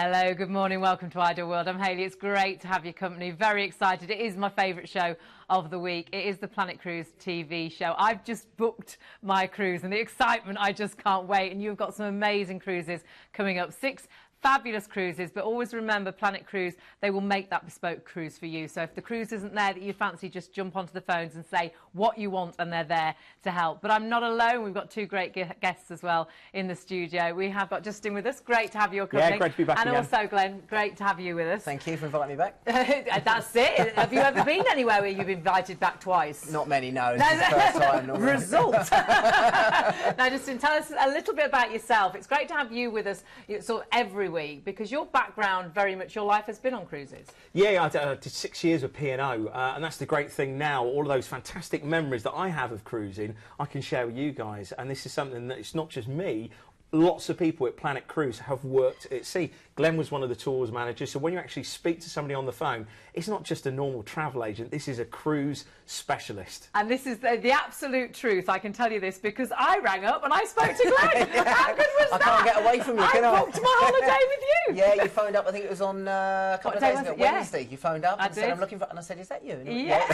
Hello, good morning, welcome to Ideal World. I'm Hayley. It's great to have your company. Very excited. It is my favourite show of the week. It is the Planet Cruise TV show. I've just booked my cruise and the excitement, I just can't wait. And you've got some amazing cruises coming up. 6 fabulous cruises, but always remember Planet Cruise, they will make that bespoke cruise for you. So if the cruise isn't there that you fancy, just jump onto the phones and say what you want and they're there to help. But I'm not alone. We've got 2 great guests as well in the studio. We have got Justin with us. Great to have your company. Yeah, great to be back and again. Also Glenn, great to have you with us. Thank you for inviting me back. That's it. Have you ever been anywhere where you've been invited back twice? Not many, no. This is the first time. Result. Now, Justin, tell us a little bit about yourself. It's great to have you with us sort of every week because your background, very much your life has been on cruises. Yeah, I did 6 years with P&O, and that's the great thing now. All of those fantastic memories that I have of cruising, I can share with you guys. And this is something that it's not just me. Lots of people at Planet Cruise have worked at sea. Glenn was one of the tours managers, so when you actually speak to somebody on the phone, it's not just a normal travel agent, this is a cruise specialist. And this is the absolute truth, I can tell you this, because I rang up and I spoke to Glenn. How good was that? I can't get away from you, can I? I booked my holiday with you. Yeah, you phoned up, I think it was on a couple of days ago, Wednesday. You phoned up and said, I'm looking for, and I said, is that you? And yeah.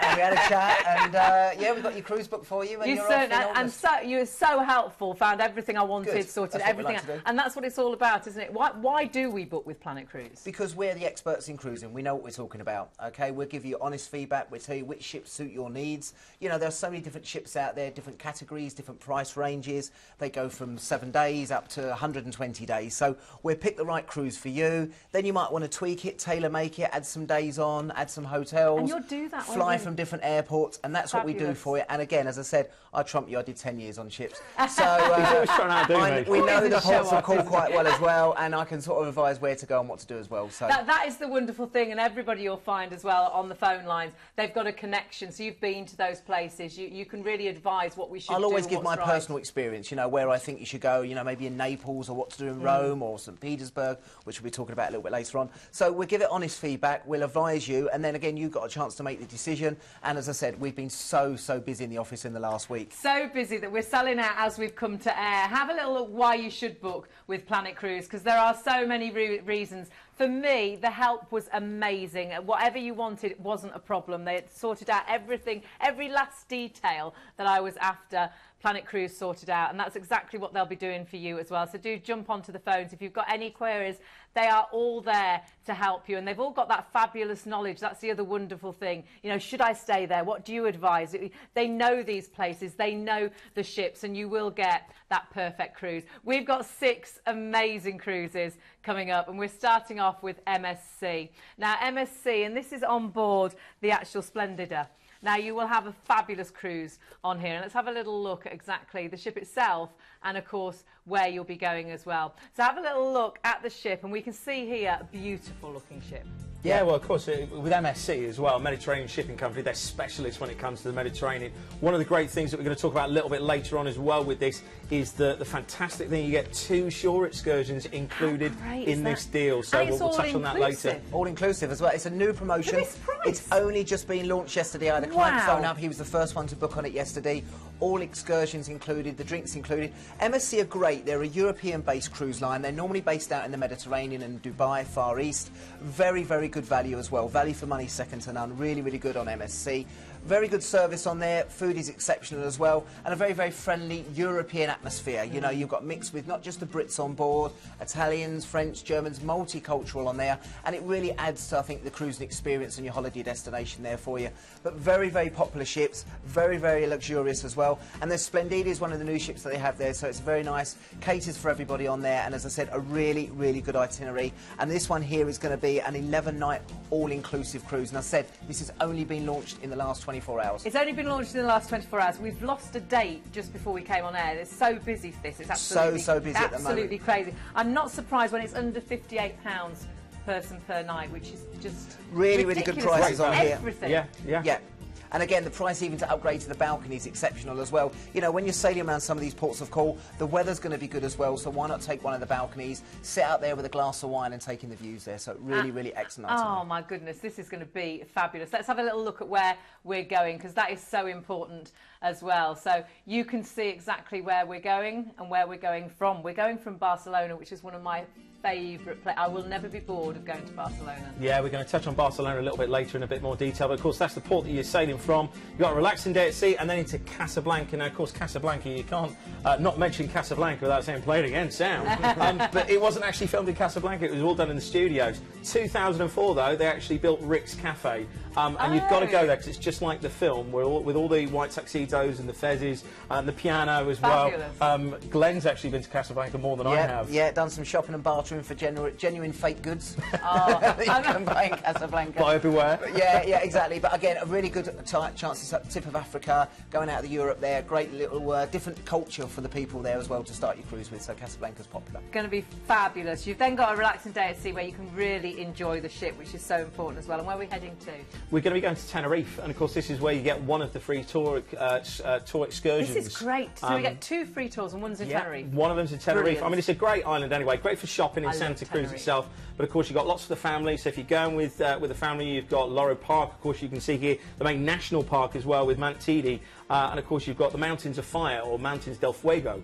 And we had a chat, and yeah, we've got your cruise booked for you. And you're off in August. And you were so helpful, found everything I wanted, Good. sorted That's everything out. And that's what it's all about, isn't it? Why do we book with Planet Cruise? Because we're the experts in cruising. We know what we're talking about, okay? We'll give you honest feedback. We'll tell you which ships suit your needs. You know, there are so many different ships out there, different categories, different price ranges. They go from 7 days up to 120 days. So we'll pick the right cruise for you. Then you might want to tweak it, tailor-make it, add some days on, add some hotels. And you'll do that, fly from different airports, and that's Fabulous. what we do for you. And again, as I said, I trump you. I did 10 years on ships. So we know the ports of call quite well as well, and I can sort of advise where to go and what to do as well. So that is the wonderful thing, and everybody you'll find as well on the phone lines, they've got a connection. So you've been to those places. You can really advise what we should do. I'll always give my personal experience, you know, where I think you should go, you know, maybe in Naples or what to do in Rome or St. Petersburg, which we'll be talking about a little bit later on. So we'll give it honest feedback, we'll advise you, and then again, you've got a chance to make the decision. And as I said, we've been so busy in the office in the last week. So busy that we're selling out as we've come to air. Have a little look why you should book with Planet Cruise, because there are so many reasons. For me, the help was amazing. Whatever you wanted wasn't a problem. They had sorted out everything, every last detail that I was after. Planet Cruise sorted out, and that's exactly what they'll be doing for you as well. So do jump onto the phones. If you've got any queries, they are all there to help you, and they've all got that fabulous knowledge. That's the other wonderful thing. You know, should I stay there? What do you advise? They know these places, they know the ships, and you will get that perfect cruise. We've got 6 amazing cruises coming up, and we're starting off with MSC. Now, MSC, and this is on board the actual Splendida. Now, you will have a fabulous cruise on here. And let's have a little look at exactly the ship itself and, of course, where you'll be going as well. So have a little look at the ship, and we can see here a beautiful-looking ship. Yeah, well, of course, with MSC as well, Mediterranean Shipping Company, they're specialists when it comes to the Mediterranean. One of the great things that we're going to talk about a little bit later on as well with this is the fantastic thing. You get 2 shore excursions included in this deal. So we'll touch on that later. All inclusive as well. It's a new promotion. It's only just been launched yesterday. I had a client phone up. He was the first one to book on it yesterday. All excursions included, the drinks included. MSC are great. They're a European-based cruise line. They're normally based out in the Mediterranean and Dubai, Far East. Very good value as well. Value for money, second to none. Really good on MSC. Very good service on there. Food is exceptional as well, and a very friendly European atmosphere. You know, you've got mixed with not just the Brits on board, Italians, French, Germans, multicultural on there, and it really adds to, I think, the cruising experience and your holiday destination there for you. But very popular ships, very luxurious as well. And the Splendida is one of the new ships that they have there, so it's very nice, caters for everybody on there, and as I said, a really good itinerary. And this one here is going to be an 11-night all-inclusive cruise. And I said this has only been launched in the last 24 hours. It's only been launched in the last 24 hours. We've lost a date just before we came on air. It's so busy for this. It's absolutely so busy at the moment. Absolutely crazy. I'm not surprised when it's under £58 person per night, which is just really good prices on here. Everything. Yeah. And again, the price even to upgrade to the balcony is exceptional as well. You know, when you're sailing around some of these ports of call, the weather's going to be good as well, so why not take one of the balconies, sit out there with a glass of wine and take in the views there. So really excellent. Oh, my goodness, this is going to be fabulous. Let's have a little look at where we're going, because that is so important as well. So you can see exactly where we're going and where we're going from. We're going from Barcelona, which is one of my favourite places. I will never be bored of going to Barcelona. Yeah, we're going to touch on Barcelona a little bit later in a bit more detail, but of course that's the port that you're sailing from. You've got a relaxing day at sea and then into Casablanca. Now, of course, Casablanca, you can't not mention Casablanca without saying play it again, sound. But it wasn't actually filmed in Casablanca, it was all done in the studios. 2004, though, they actually built Rick's Cafe. And you've got to go there because it's just like the film, with all the white tuxedos and the fezzes and the piano as Fabulous. well. Glenn's actually been to Casablanca more than I have. Yeah, done some shopping and bartering for genuine fake goods. Oh, that you can buy in Casablanca. Buyer beware. Yeah, exactly. But again, a really good chance at the tip of Africa, going out of Europe there. Great little different culture for the people there as well to start your cruise with. So Casablanca's popular. Going to be fabulous. You've then got a relaxing day at sea where you can really enjoy the ship, which is so important as well. And where are we heading to? We're going to be going to Tenerife, and of course this is where you get one of the free tour excursions. This is great. So we get 2 free tours and one's in Tenerife. One of them's in Tenerife. Brilliant. I mean, it's a great island anyway, great for shopping in Santa Cruz itself, but of course you've got lots for the family. So if you're going with the family, you've got Loro Park, of course you can see here, the main national park as well with Mantidi, and of course you've got the Mountains of Fire, or Mountains del Fuego,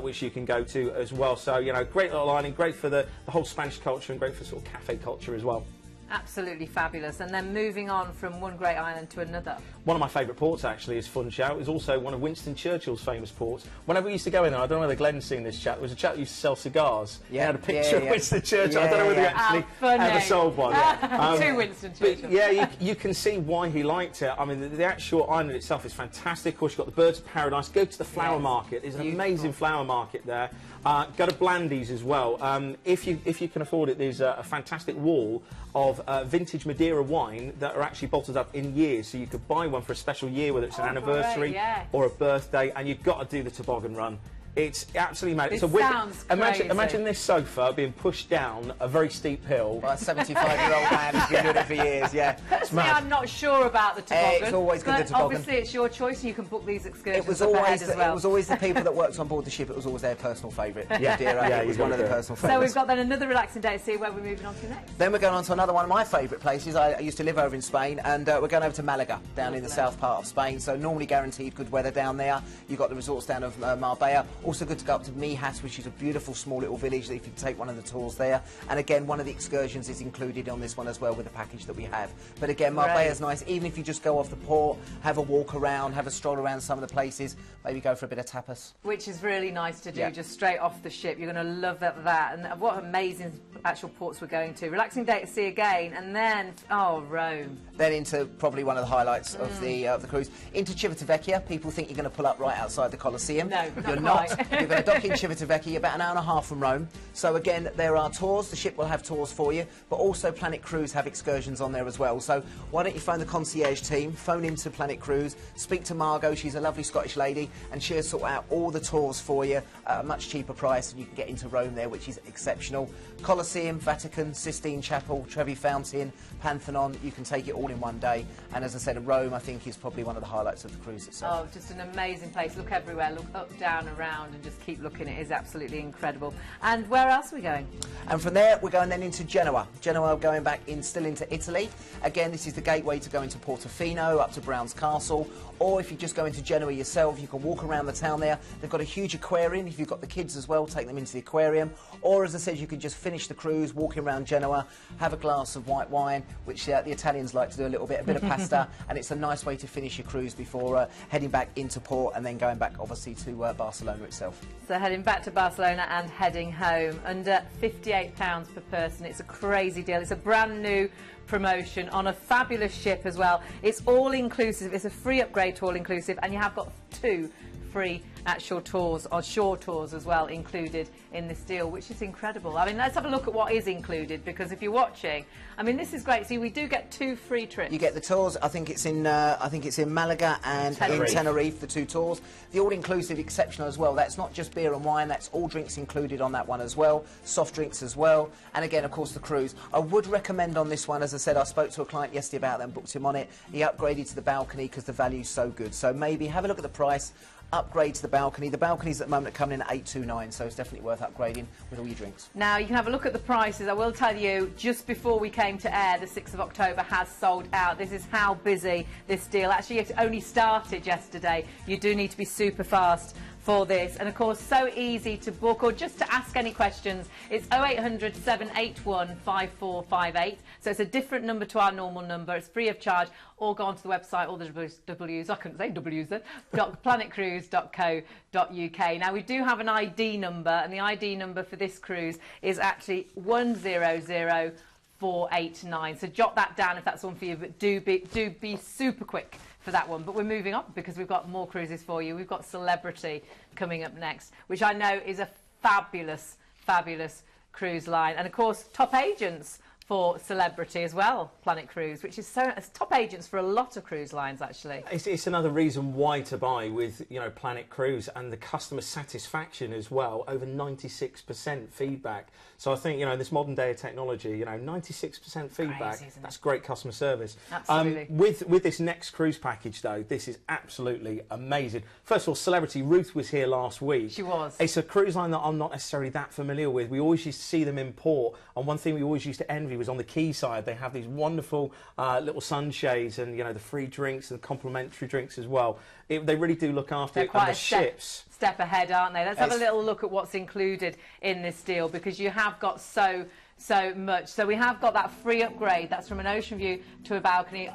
which you can go to as well. So, you know, great little island, great for the whole Spanish culture and great for sort of cafe culture as well. Absolutely fabulous. And then moving on from one great island to another. One of my favourite ports, actually, is Funchal. It's also one of Winston Churchill's famous ports. Whenever we used to go in there, I don't know whether Glenn's seen this chap, there was a chap who used to sell cigars. Yeah, he had a picture of Winston Churchill. I don't know whether he actually ever sold one. To Winston Churchill. Yeah, you can see why he liked it. I mean, the actual island itself is fantastic. Of course, you've got the Birds of Paradise. Go to the flower market. There's an amazing flower market there. Go to Blandy's as well. If you can afford it, there's a fantastic wall of vintage Madeira wine that are actually bottled up in years. So you could buy one for a special year, whether it's an anniversary or a birthday, and you've got to do the toboggan run. It's absolutely mad. It sounds crazy. Imagine this sofa being pushed down a very steep hill. By a 75-year-old man who's been doing it for years, yeah. Personally, I'm not sure about the toboggan. It's always good, the toboggan. Obviously, it's your choice, and you can book these excursions it was always the people that worked on board the ship, it was always their personal favourite. It was one of their personal favourites. So we've got then another relaxing day at sea. Where we're moving on to next? Then we're going on to another one of my favourite places. I used to live over in Spain, and we're going over to Malaga, down in the south part of Spain. So normally guaranteed good weather down there. You've got the resorts down of Marbella. Also good to go up to Mijas, which is a beautiful small little village that if you can take one of the tours there. And again, one of the excursions is included on this one as well with the package that we have. But again, Marbella's nice, even if you just go off the port, have a walk around, have a stroll around some of the places, maybe go for a bit of tapas. Which is really nice to do, just straight off the ship. You're going to love that. And what amazing actual ports we're going to. Relaxing day at sea again, and then, Rome. Then into probably one of the highlights of the cruise. Into Civitavecchia. People think you're going to pull up right outside the Colosseum. No, you're not. You're going to dock in Civitavecchia, about an hour and a half from Rome. So again, there are tours. The ship will have tours for you, but also Planet Cruise have excursions on there as well. So why don't you phone the concierge team, phone into Planet Cruise, speak to Margot, she's a lovely Scottish lady, and she'll sort out all the tours for you at a much cheaper price, and you can get into Rome there, which is exceptional. Colosseum, Vatican, Sistine Chapel, Trevi Fountain, Pantheon, you can take it all in one day. And as I said, Rome, I think, is probably one of the highlights of the cruise itself. Oh, just an amazing place. Look everywhere, look up, down, around, and just keep looking. It is absolutely incredible. And where else are we going? And from there, we're going then into Genoa. Genoa, going back still into Italy. Again, this is the gateway to go into Portofino, up to Brown's Castle. Or if you just go into Genoa yourself, you can walk around the town there. They've got a huge aquarium. If you've got the kids as well, take them into the aquarium. Or, as I said, you can just finish the cruise, walking around Genoa, have a glass of white wine, which the Italians like to do a bit of pasta, and it's a nice way to finish your cruise before heading back into port and then going back, obviously, to Barcelona itself. So heading back to Barcelona and heading home. Under £58 per person. It's a crazy deal. It's a brand new promotion on a fabulous ship as well. It's all inclusive. It's a free upgrade to all inclusive, and you have got 2 free actual tours, or shore tours as well, included in this deal, which is incredible. I mean, let's have a look at what is included, because if you're watching, I mean, this is great. See, we do get 2 free trips. You get the tours. I think it's in Malaga and in Tenerife, the 2 tours. The all-inclusive exceptional as well. That's not just beer and wine. That's all drinks included on that one as well. Soft drinks as well. And again, of course, the cruise. I would recommend on this one, as I said, I spoke to a client yesterday about that and booked him on it. He upgraded to the balcony because the value's so good. So maybe have a look at the price. Upgrade to the balcony. The balconies at the moment are coming in at 829, so it's definitely worth upgrading with all your drinks. Now, you can have a look at the prices. I will tell you, just before we came to air, the 6th of October has sold out. This is how busy this deal. Actually, it only started yesterday. You do need to be super fast for this, and of course so easy to book or just to ask any questions. It's 0800 781 5458, so it's a different number to our normal number. It's free of charge, or go onto the website, all the W's, I couldn't say W's then, planetcruise.co.uk. Now we do have an ID number, and the ID number for this cruise is actually 100489, so jot that down if that's one for you, but do be super quick for that one. But we're moving on because we've got more cruises for you. We've got Celebrity coming up next, which I know is a fabulous, fabulous cruise line. And of course, top agents for Celebrity as well, Planet Cruise, which is it's top agents for a lot of cruise lines, actually. It's another reason why to buy with, you know, Planet Cruise, and the customer satisfaction as well, over 96% feedback. So I think, you know, this modern day of technology, you know, 96% feedback, Crazy, that's great customer service. Absolutely. With this next cruise package, though, this is absolutely amazing. First of all, Celebrity, Ruth was here last week. She was. It's a cruise line that I'm not necessarily that familiar with. We always used to see them in port, and one thing we always used to envy was on the quay side. They have these wonderful little sunshades, and, you know, the free drinks and complimentary drinks as well. They really do look after it. And the ships. Step ahead, aren't they? Let's have a little look at what's included in this deal, because you have got so much. So we have got that free upgrade. That's from an ocean view to a balcony,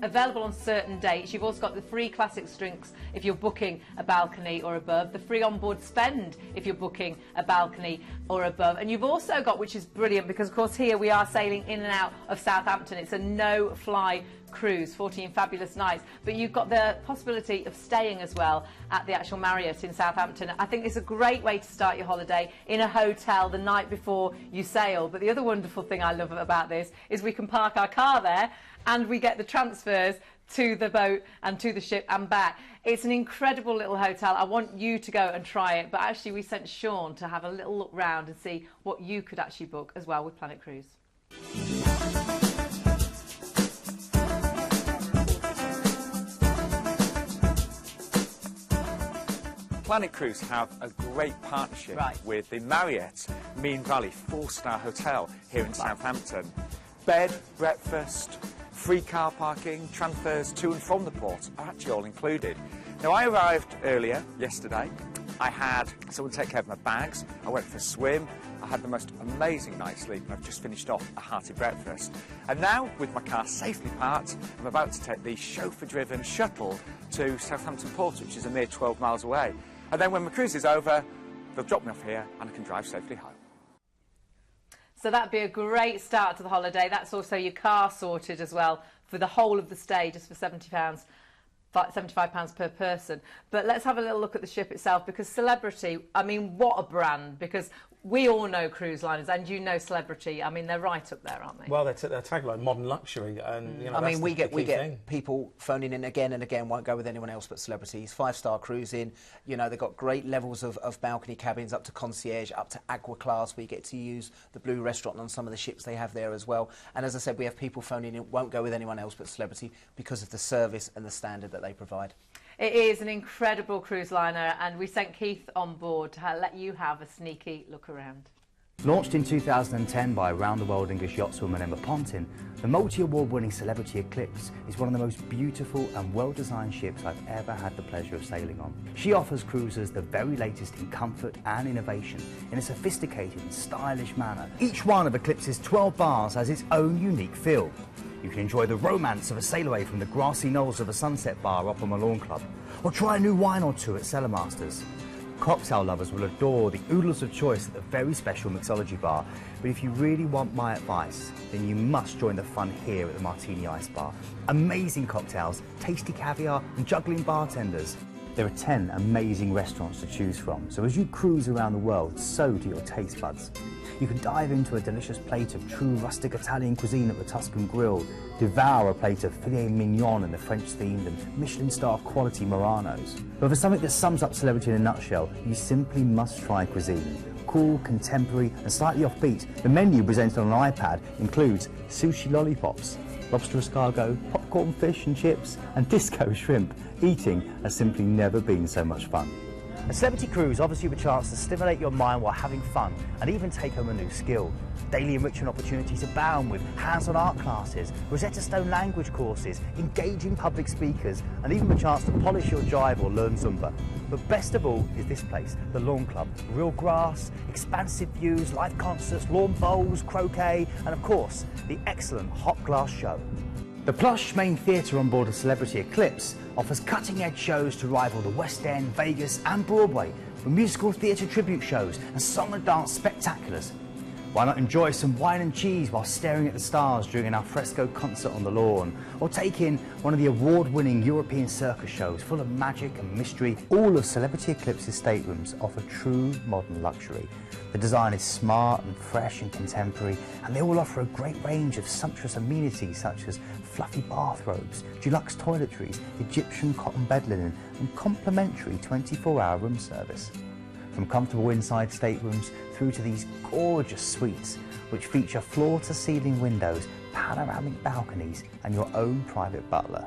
available on certain dates. You've also got the free classics drinks if you're booking a balcony or above, the free onboard spend if you're booking a balcony or above. And you've also got, which is brilliant, because of course here we are sailing in and out of Southampton. It's a no-fly cruise, 14 fabulous nights, but you've got the possibility of staying as well at the actual Marriott in Southampton. I think it's a great way to start your holiday, in a hotel the night before you sail. But the other wonderful thing I love about this is we can park our car there, and we get the transfers to the boat and to the ship and back. It's an incredible little hotel. I want you to go and try it, but actually we sent Sean to have a little look round and see what you could actually book as well with Planet Cruise. Planet Cruise have a great partnership with the Marriott Mean Valley 4-star hotel here in Southampton. Bed, breakfast, free car parking, transfers to and from the port are actually all included. Now, I arrived earlier yesterday. I had someone take care of my bags. I went for a swim. I had the most amazing night's sleep, and I've just finished off a hearty breakfast. And now, with my car safely parked, I'm about to take the chauffeur-driven shuttle to Southampton Port, which is a mere 12 miles away. And then when my cruise is over, they'll drop me off here and I can drive safely home. So that'd be a great start to the holiday. That's also your car sorted as well for the whole of the stay, just for £75 per person. But let's have a little look at the ship itself, because Celebrity, I mean, what a brand, because we all know cruise liners, and you know Celebrity. I mean, they're right up there, aren't they? Well, their tagline, modern luxury, and you know, I mean, we get thing. people phoning in again and again, won't go with anyone else but Celebrities. 5-star cruising, you know, they've got great levels of balcony cabins, up to concierge, up to aqua class, where you get to use the Blue Restaurant on some of the ships they have there as well. And as I said, we have people phoning in, won't go with anyone else but Celebrity because of the service and the standard that they provide. It is an incredible cruise liner, and we sent Keith on board to let you have a sneaky look around. Launched in 2010 by round-the-world English yachtswoman Emma Pontin, the multi-award-winning Celebrity Eclipse is one of the most beautiful and well-designed ships I've ever had the pleasure of sailing on. She offers cruisers the very latest in comfort and innovation in a sophisticated and stylish manner. Each one of Eclipse's 12 bars has its own unique feel. You can enjoy the romance of a sail away from the grassy knolls of a Sunset Bar up on the Lawn Club, or try a new wine or two at Cellar Masters. Cocktail lovers will adore the oodles of choice at the very special mixology bar, but if you really want my advice, then you must join the fun here at the Martini Ice Bar. Amazing cocktails, tasty caviar and juggling bartenders. There are 10 amazing restaurants to choose from, so as you cruise around the world, so do your taste buds. You can dive into a delicious plate of true rustic Italian cuisine at the Tuscan Grill, devour a plate of filet mignon and the French-themed and Michelin-star quality Muranos. But for something that sums up Celebrity in a nutshell, you simply must try cuisine. Cool, contemporary and slightly offbeat, the menu presented on an iPad includes sushi lollipops, lobster escargot, popcorn fish and chips and disco shrimp. Eating has simply never been so much fun. A celebrity cruise offers you the chance to stimulate your mind while having fun and even take home a new skill. Daily enrichment opportunities abound with hands-on art classes, Rosetta Stone language courses, engaging public speakers, and even the chance to polish your drive or learn Zumba. But best of all is this place, the Lawn Club. Real grass, expansive views, live concerts, lawn bowls, croquet, and of course, the excellent Hot Glass Show. The plush main theatre on board of Celebrity Eclipse offers cutting-edge shows to rival the West End, Vegas and Broadway, with musical theatre tribute shows and song and dance spectaculars. Why not enjoy some wine and cheese while staring at the stars during an alfresco concert on the lawn, or take in one of the award-winning European circus shows full of magic and mystery. All of Celebrity Eclipse's staterooms offer true modern luxury. The design is smart and fresh and contemporary, and they all offer a great range of sumptuous amenities such as fluffy bathrobes, deluxe toiletries, Egyptian cotton bed linen and complimentary 24-hour room service. From comfortable inside staterooms through to these gorgeous suites which feature floor-to-ceiling windows, panoramic balconies and your own private butler.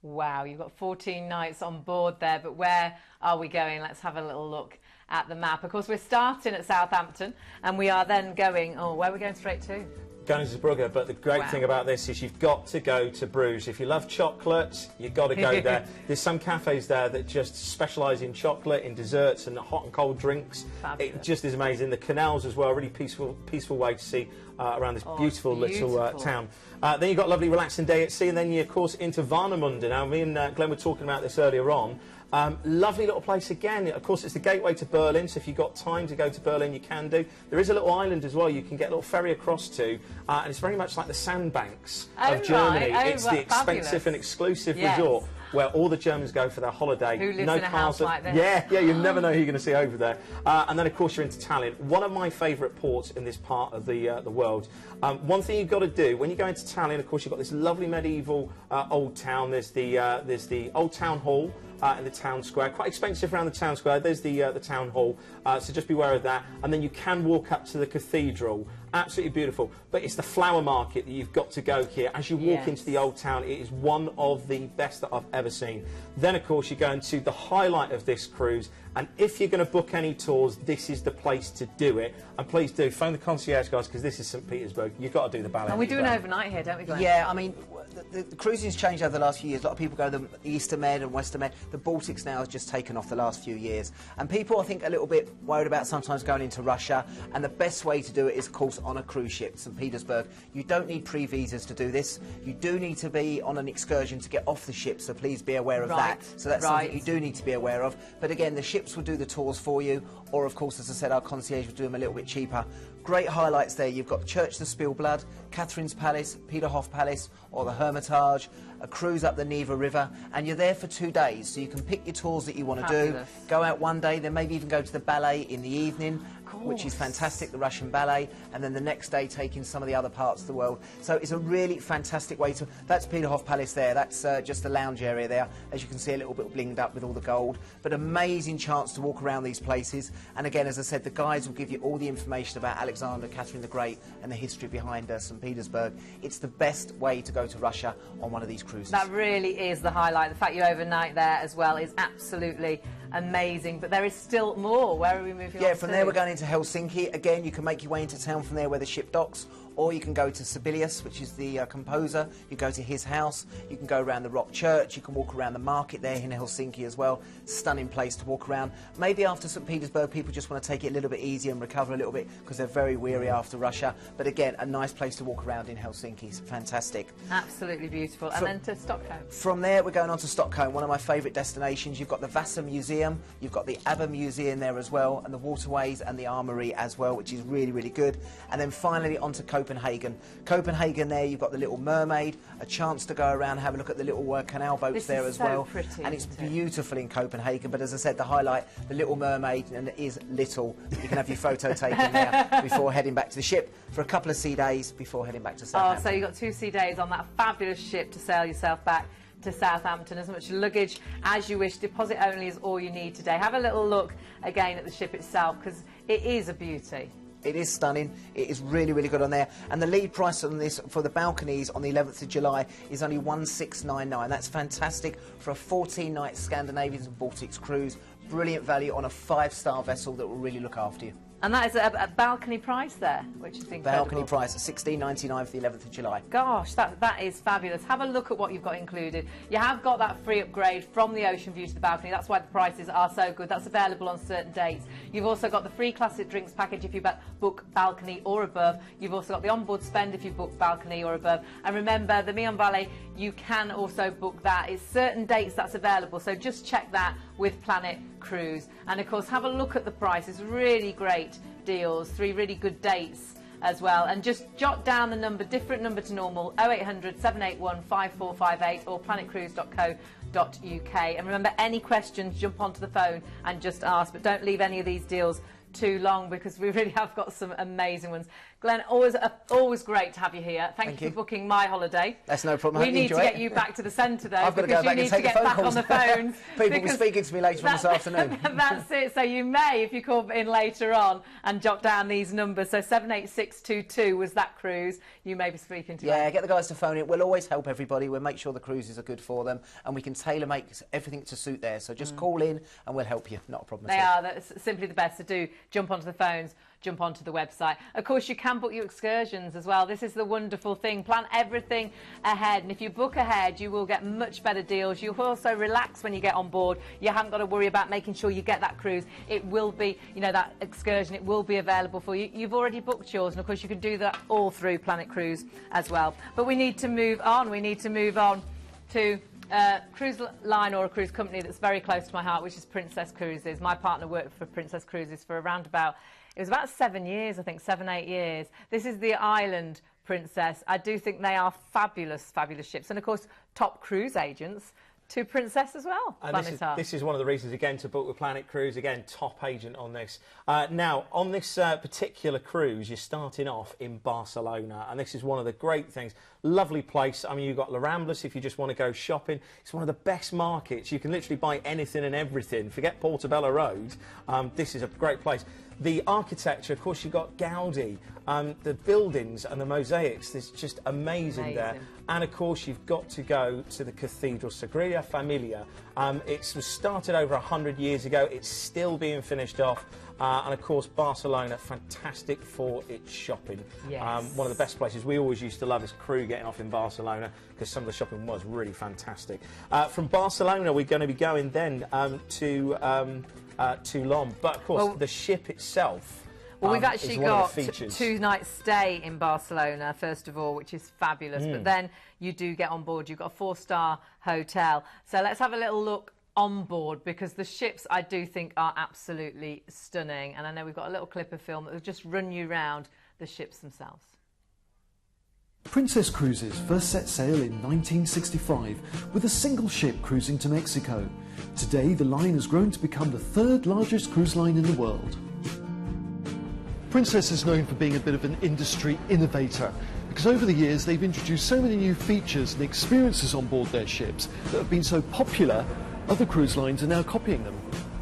Wow, you've got 14 nights on board there, but where are we going? Let's have a little look at the map. Of course, we're starting at Southampton and we are then going, where are we going straight to? Going to Zeebrugge, but the great thing about this is you've got to go to Bruges. If you love chocolate, you've got to go there. There's some cafes there that just specialise in chocolate, in desserts and hot and cold drinks. Fabulous. It just is amazing. The canals as well, a really peaceful way to see around this beautiful little town. Then you've got a lovely relaxing day at sea, and then you, of course, into Warnemünde. Now, me and Glenn were talking about this earlier on. Lovely little place again. Of course, it's the gateway to Berlin, so if you've got time to go to Berlin, you can do. There is a little island as well you can get a little ferry across to, and it's very much like the sandbanks of Germany. It's the expensive and exclusive resort where all the Germans go for their holiday. Who lives in a house like this? Yeah, you never know who you're going to see over there. And then, of course, you're into Tallinn, one of my favourite ports in this part of the world. One thing you've got to do when you go into Tallinn, of course, you've got this lovely medieval old town. There's the old town hall. In the town square, quite expensive around the town square. There's the town hall, so just be aware of that. And then you can walk up to the cathedral, absolutely beautiful. But it's the flower market that you've got to go here. As you walk into the old town, it is one of the best that I've ever seen. Then, of course, you go into the highlight of this cruise. And if you're going to book any tours, this is the place to do it. And please do phone the concierge guys, because this is St. Petersburg. You've got to do the ballet. And we do an overnight here, don't we, Glenn? Yeah, I mean, the cruising's changed over the last few years. A lot of people go the Eastern Med and Western Med. The Baltics now has just taken off the last few years. And people, I think, are a little bit worried about sometimes going into Russia. And the best way to do it is, of course, on a cruise ship, St. Petersburg. You don't need pre-visas to do this. You do need to be on an excursion to get off the ship, so please be aware of that. So that's something you do need to be aware of. But again, the ships will do the tours for you, or of course, as I said, our concierge will do them a little bit cheaper. Great highlights there. You've got Church the Spielblood, Catherine's Palace, Peterhof Palace, or the Hermitage, a cruise up the Neva River, and you're there for 2 days, so you can pick your tours that you want to do. Go out one day, then maybe even go to the ballet in the evening, which is fantastic, the Russian ballet, and then the next day take in some of the other parts of the world. So it's a really fantastic way to... That's Peterhof Palace there, that's just the lounge area there. As you can see, a little bit blinged up with all the gold, but amazing chance to walk around these places. And again, as I said, the guides will give you all the information about Alexander, Catherine the Great, and the history behind St. Petersburg. It's the best way to go to Russia on one of these cruises. That really is the highlight. The fact you overnight there as well is absolutely amazing, but there is still more. Where are we moving on to? Yeah, from there we're going into Helsinki. Again, you can make your way into town from there where the ship docks, or you can go to Sibelius, which is the composer. You go to his house. You can go around the Rock Church. You can walk around the market there in Helsinki as well. Stunning place to walk around. Maybe after St. Petersburg, people just want to take it a little bit easier and recover a little bit because they're very weary after Russia. But again, a nice place to walk around in Helsinki. It's fantastic. Absolutely beautiful. And then to Stockholm. From there, we're going on to Stockholm, one of my favourite destinations. You've got the Vasa Museum. You've got the ABBA Museum there as well, and the waterways and the armoury as well, which is really, really good. And then finally on to Copenhagen. Copenhagen there, you've got the Little Mermaid, a chance to go around and have a look at the little canal boats there as well. Pretty, and it's beautiful in Copenhagen, but as I said, the highlight, the Little Mermaid, and it is little. You can have your photo taken there before heading back to the ship for a couple of sea days before heading back to Southampton. So you've got 2 sea days on that fabulous ship to sail yourself back to Southampton. As much luggage as you wish. Deposit only is all you need today. Have a little look again at the ship itself, because it is a beauty. It is stunning. It is really, really good on there. And the lead price on this for the balconies on the 11th of July is only $1,699. That's fantastic for a 14-night Scandinavians and Baltics cruise. Brilliant value on a 5-star vessel that will really look after you. And that is a balcony price there, which is incredible. Balcony price at $16.99 for the 11th of July. Gosh, that is fabulous. Have a look at what you've got included. You have got that free upgrade from the ocean view to the balcony. That's why the prices are so good. That's available on certain dates. You've also got the free classic drinks package if you book balcony or above. You've also got the onboard spend if you book balcony or above. And remember, the Meon Valley, you can also book that. It's certain dates that's available, so just check that with Planet Cruise. And of course, have a look at the prices. Really great deals, 3 really good dates as well. And just jot down the number, different number to normal, 0800 781 5458 or planetcruise.co.uk. And remember, any questions, jump onto the phone and just ask, but don't leave any of these deals too long, because we really have got some amazing ones. Glenn, always great to have you here. Thank you for booking my holiday. That's no problem. We need to get you back to the centre though. I've got to go back and take the phone calls. On the phones. People will be speaking to me later on this afternoon. That's it. So you may, if you call in later on and jot down these numbers. So 78622 was that cruise. You may be speaking to. Yeah, get the guys to phone it. We'll always help everybody. We'll make sure the cruises are good for them, and we can tailor-make everything to suit theirs. So just call in and we'll help you. Not a problem They at all. are. That's simply the best to do. Jump onto the phones. Jump onto the website. Of course, you can book your excursions as well. This is the wonderful thing. Plan everything ahead, and if you book ahead, you will get much better deals. You'll also relax when you get on board. You haven't got to worry about making sure you get that cruise. It will be, you know, that excursion, it will be available for you. You've already booked yours, and of course, you can do that all through Planet Cruise as well. But we need to move on. We need to move on to cruise line or a cruise company that's very close to my heart, which is Princess Cruises. My partner worked for Princess Cruises for around about, it was about 7 years, I think, 7-8 years. This is the Island Princess. I do think they are fabulous, fabulous ships. And of course, top cruise agents to Princess as well. This is one of the reasons, again, to book with Planet Cruise. Again, top agent on this. Now, on this particular cruise, you're starting off in Barcelona, and this is one of the great things. Lovely place. I mean, you've got La Ramblas if you just want to go shopping. It's one of the best markets. You can literally buy anything and everything. Forget Portobello Road. This is a great place. The architecture, of course, you've got Gaudi. The buildings and the mosaics, it's just amazing there. And of course, you've got to go to the cathedral, Sagrada Familia. It was started over 100 years ago. It's still being finished off. And of course, Barcelona, fantastic for its shopping. Yes. One of the best places. We always used to love as crew getting off in Barcelona, because some of the shopping was really fantastic. From Barcelona, we're going to be going then to Toulon. But of course, the ship itself. Well, we've actually got a 2-night stay in Barcelona, first of all, which is fabulous. But then you do get on board. You've got a 4-star hotel. So let's have a little look on board, because the ships, I do think, are absolutely stunning. And I know we've got a little clip of film that will just run you round the ships themselves. Princess Cruises first set sail in 1965 with a single ship cruising to Mexico. Today, the line has grown to become the 3rd largest cruise line in the world. Princess is known for being a bit of an industry innovator, because over the years they've introduced so many new features and experiences on board their ships that have been so popular, other cruise lines are now copying them.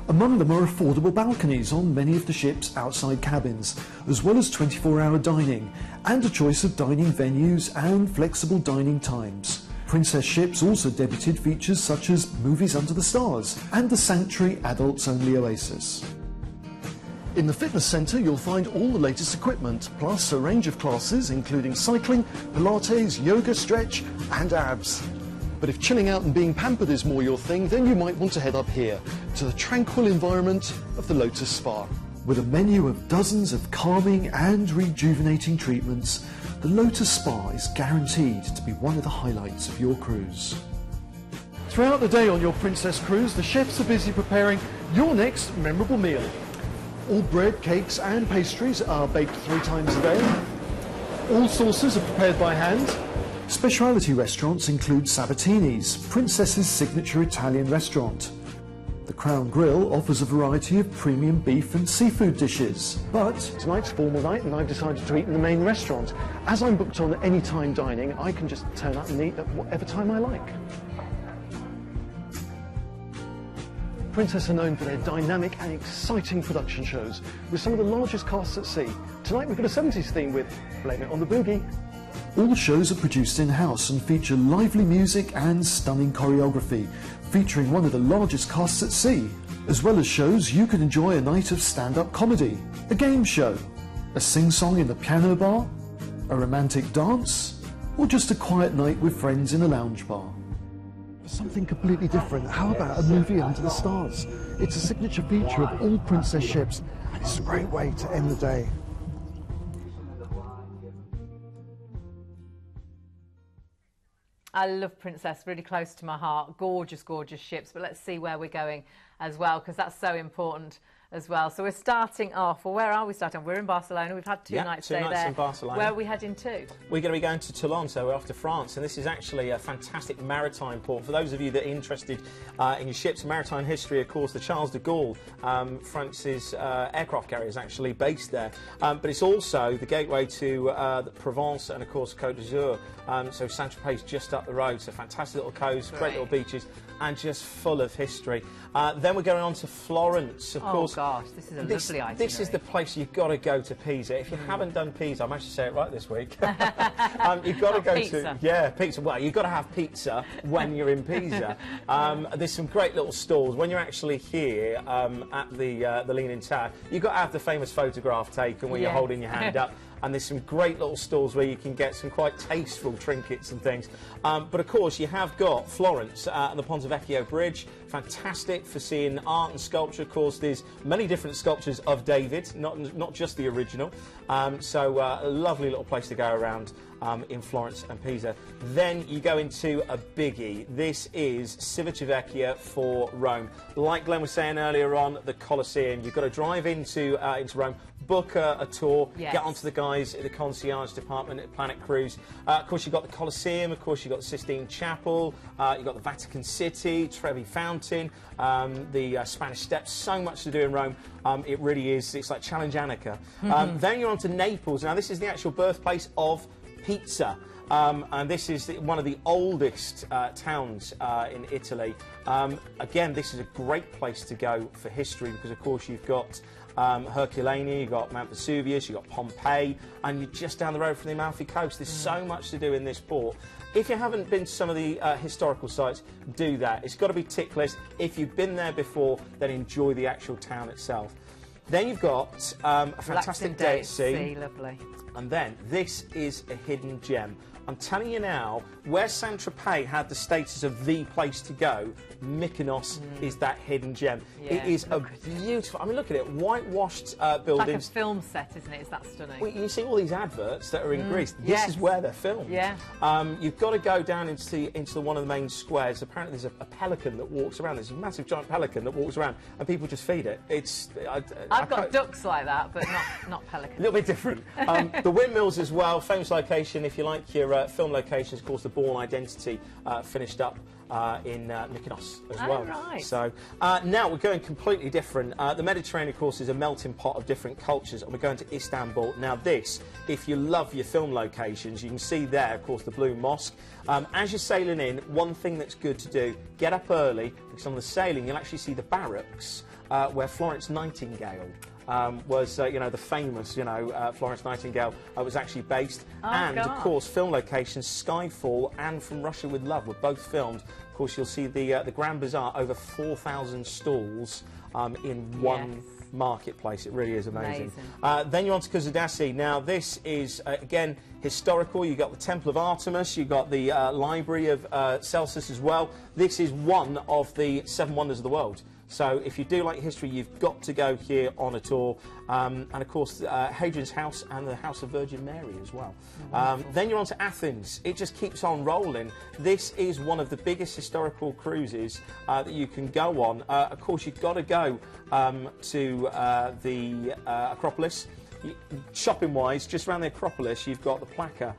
Among them are affordable balconies on many of the ship's outside cabins, as well as 24-hour dining, and a choice of dining venues and flexible dining times. Princess ships also debuted features such as movies under the stars and the Sanctuary adults-only Oasis. In the fitness centre, you'll find all the latest equipment, plus a range of classes including cycling, Pilates, yoga, stretch and abs. But if chilling out and being pampered is more your thing, then you might want to head up here, to the tranquil environment of the Lotus Spa. With a menu of dozens of calming and rejuvenating treatments, the Lotus Spa is guaranteed to be one of the highlights of your cruise. Throughout the day on your Princess Cruise, the chefs are busy preparing your next memorable meal. All bread, cakes and pastries are baked 3 times a day. All sauces are prepared by hand. Specialty restaurants include Sabatini's, Princess's signature Italian restaurant. The Crown Grill offers a variety of premium beef and seafood dishes. But tonight's formal night and I've decided to eat in the main restaurant. As I'm booked on anytime dining, I can just turn up and eat at whatever time I like. Princess are known for their dynamic and exciting production shows, with some of the largest casts at sea. Tonight we've got a 70s theme with Blame It on the Boogie. All shows are produced in-house and feature lively music and stunning choreography, featuring one of the largest casts at sea. As well as shows, you can enjoy a night of stand-up comedy, a game show, a sing-song in the piano bar, a romantic dance, or just a quiet night with friends in a lounge bar. Something completely different. How about a movie under the stars? It's a signature feature of all Princess ships, and it's a great way to end the day. I love Princess, really close to my heart. Gorgeous, gorgeous ships. But let's see where we're going as well, because that's so important as well. So we're starting off, well, where are we starting? We're in Barcelona. We've had two nights stay there. In Barcelona. Where are we heading to? We're going to be going to Toulon, so we're off to France, and this is actually a fantastic maritime port. For those of you that are interested in your ships and maritime history, of course, the Charles de Gaulle, France's aircraft carrier, is actually based there. But it's also the gateway to the Provence and, of course, Côte d'Azur. So Saint-Tropez just up the road, so fantastic little coast, great little beaches, and just full of history. Then we're going on to Florence, of course. Gosh, this is a lovely itinerary. This is the place you've got to go to Pisa. If you haven't done Pisa, I managed to say it right this week. You've got to go pizza. to pizza. Well, you've got to have pizza when you're in Pisa. There's some great little stalls when you're actually here at the Leaning Tower. You've got to have the famous photograph taken when you're holding your hand up. And there's some great little stalls where you can get some quite tasteful trinkets and things. But of course, you have got Florence and the Ponte Vecchio Bridge. Fantastic for seeing art and sculpture. Of course, there's many different sculptures of David, not just the original. So a lovely little place to go around in Florence and Pisa. Then you go into a biggie. This is Civitavecchia for Rome. Like Glenn was saying earlier on, the Colosseum. You've got to drive into Rome, book a tour, get onto the guys at the concierge department at Planet Cruise. Of course, you've got the Colosseum, of course, you've got the Sistine Chapel, you've got the Vatican City, Trevi Fountain, the Spanish Steps. So much to do in Rome. It really is. It's like Challenge Annika. Then you're on to Naples. Now, this is the actual birthplace of pizza. And this is one of the oldest towns in Italy. Again, this is a great place to go for history because, of course, you've got Herculaneum, you've got Mount Vesuvius, you've got Pompeii, and you're just down the road from the Amalfi Coast. There's so much to do in this port. If you haven't been to some of the historical sites, do that. It's got to be tick list. If you've been there before, then enjoy the actual town itself. Then you've got a fantastic day at sea. Lovely. And then this is a hidden gem. I'm telling you now, where Saint-Tropez had the status of the place to go, Mykonos is that hidden gem. It is a beautiful, I mean, look at it, whitewashed buildings. Like a film set, isn't it? It's that stunning. Well, you see all these adverts that are in Greece. This is where they're filmed. You've got to go down into one of the main squares. Apparently there's a pelican that walks around. There's a massive giant pelican that walks around, and people just feed it. I've got ducks like that, but not pelicans. A little bit different. The windmills as well, famous location if you like your film locations. Of course, the Bourne Identity finished up in Mykonos as well. Right. So now we're going completely different. The Mediterranean, of course, is a melting pot of different cultures, and we're going to Istanbul. Now this, if you love your film locations, you can see there, of course, the Blue Mosque. As you're sailing in, one thing that's good to do, get up early, because on the sailing you'll actually see the barracks where Florence Nightingale was, the famous, Florence Nightingale was actually based. Of course, film locations, Skyfall and From Russia with Love were both filmed. Of course, you'll see the Grand Bazaar, over 4,000 stalls in one marketplace. It really is amazing. Then you're on to Kusadasi. Now, this is, again, historical. You've got the Temple of Artemis, you've got the Library of Celsus as well. This is one of the 7 wonders of the world. So if you do like history, you've got to go here on a tour. And of course, Hadrian's House and the House of Virgin Mary as well. Then you're on to Athens. It just keeps on rolling. This is one of the biggest historical cruises that you can go on. Of course, you've got to go to the Acropolis. Shopping-wise, just around the Acropolis, you've got the Plaka,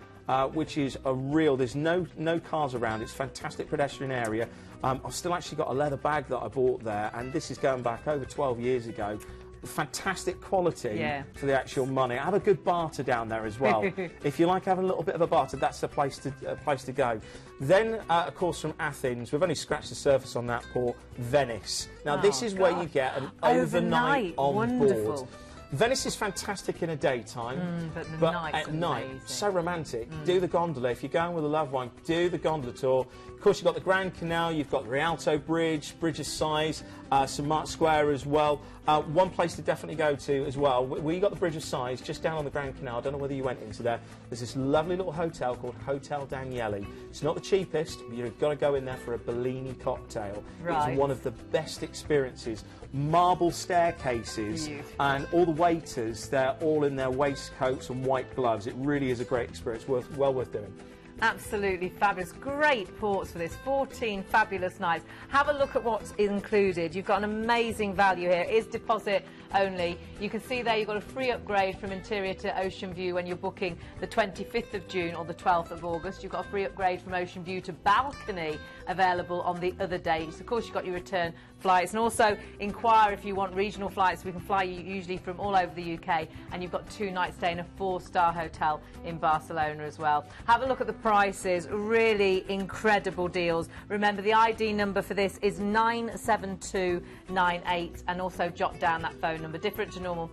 which is a real, there's no cars around. It's a fantastic pedestrian area. I've still actually got a leather bag that I bought there, and this is going back over 12 years ago. Fantastic quality for the actual money. Have a good barter down there as well. If you like having a little bit of a barter, that's the place to go. Then, of course, from Athens, we've only scratched the surface on that port, Venice. Now, this is where you get an overnight on board. Venice is fantastic in a daytime, but at night, so romantic. Do the gondola. If you're going with a loved one, do the gondola tour. Of course, you've got the Grand Canal, you've got the Rialto Bridge, Bridge of Sighs, St Mark's Square as well. One place to definitely go to as well, where you got the Bridge of Sighs, just down on the Grand Canal. I don't know whether you went into there. There's this lovely little hotel called Hotel Daniele. It's not the cheapest, but you've got to go in there for a Bellini cocktail. Right. It's one of the best experiences. Marble staircases, and all the waiters, they're all in their waistcoats and white gloves. It really is a great experience, well worth doing. Absolutely fabulous. Great ports for this. 14 fabulous nights. Have a look at what's included. You've got an amazing value here. It is deposit only. You can see there you've got a free upgrade from interior to ocean view when you're booking the 25th of June or the 12th of August. You've got a free upgrade from ocean view to balcony available on the other dates. Of course, you've got your return flights, and also inquire if you want regional flights. We can fly you usually from all over the UK, and you've got 2 nights stay in a 4-star hotel in Barcelona as well. Have a look at the prices. Really incredible deals. Remember, the ID number for this is 97298, and also jot down that phone number, different to normal.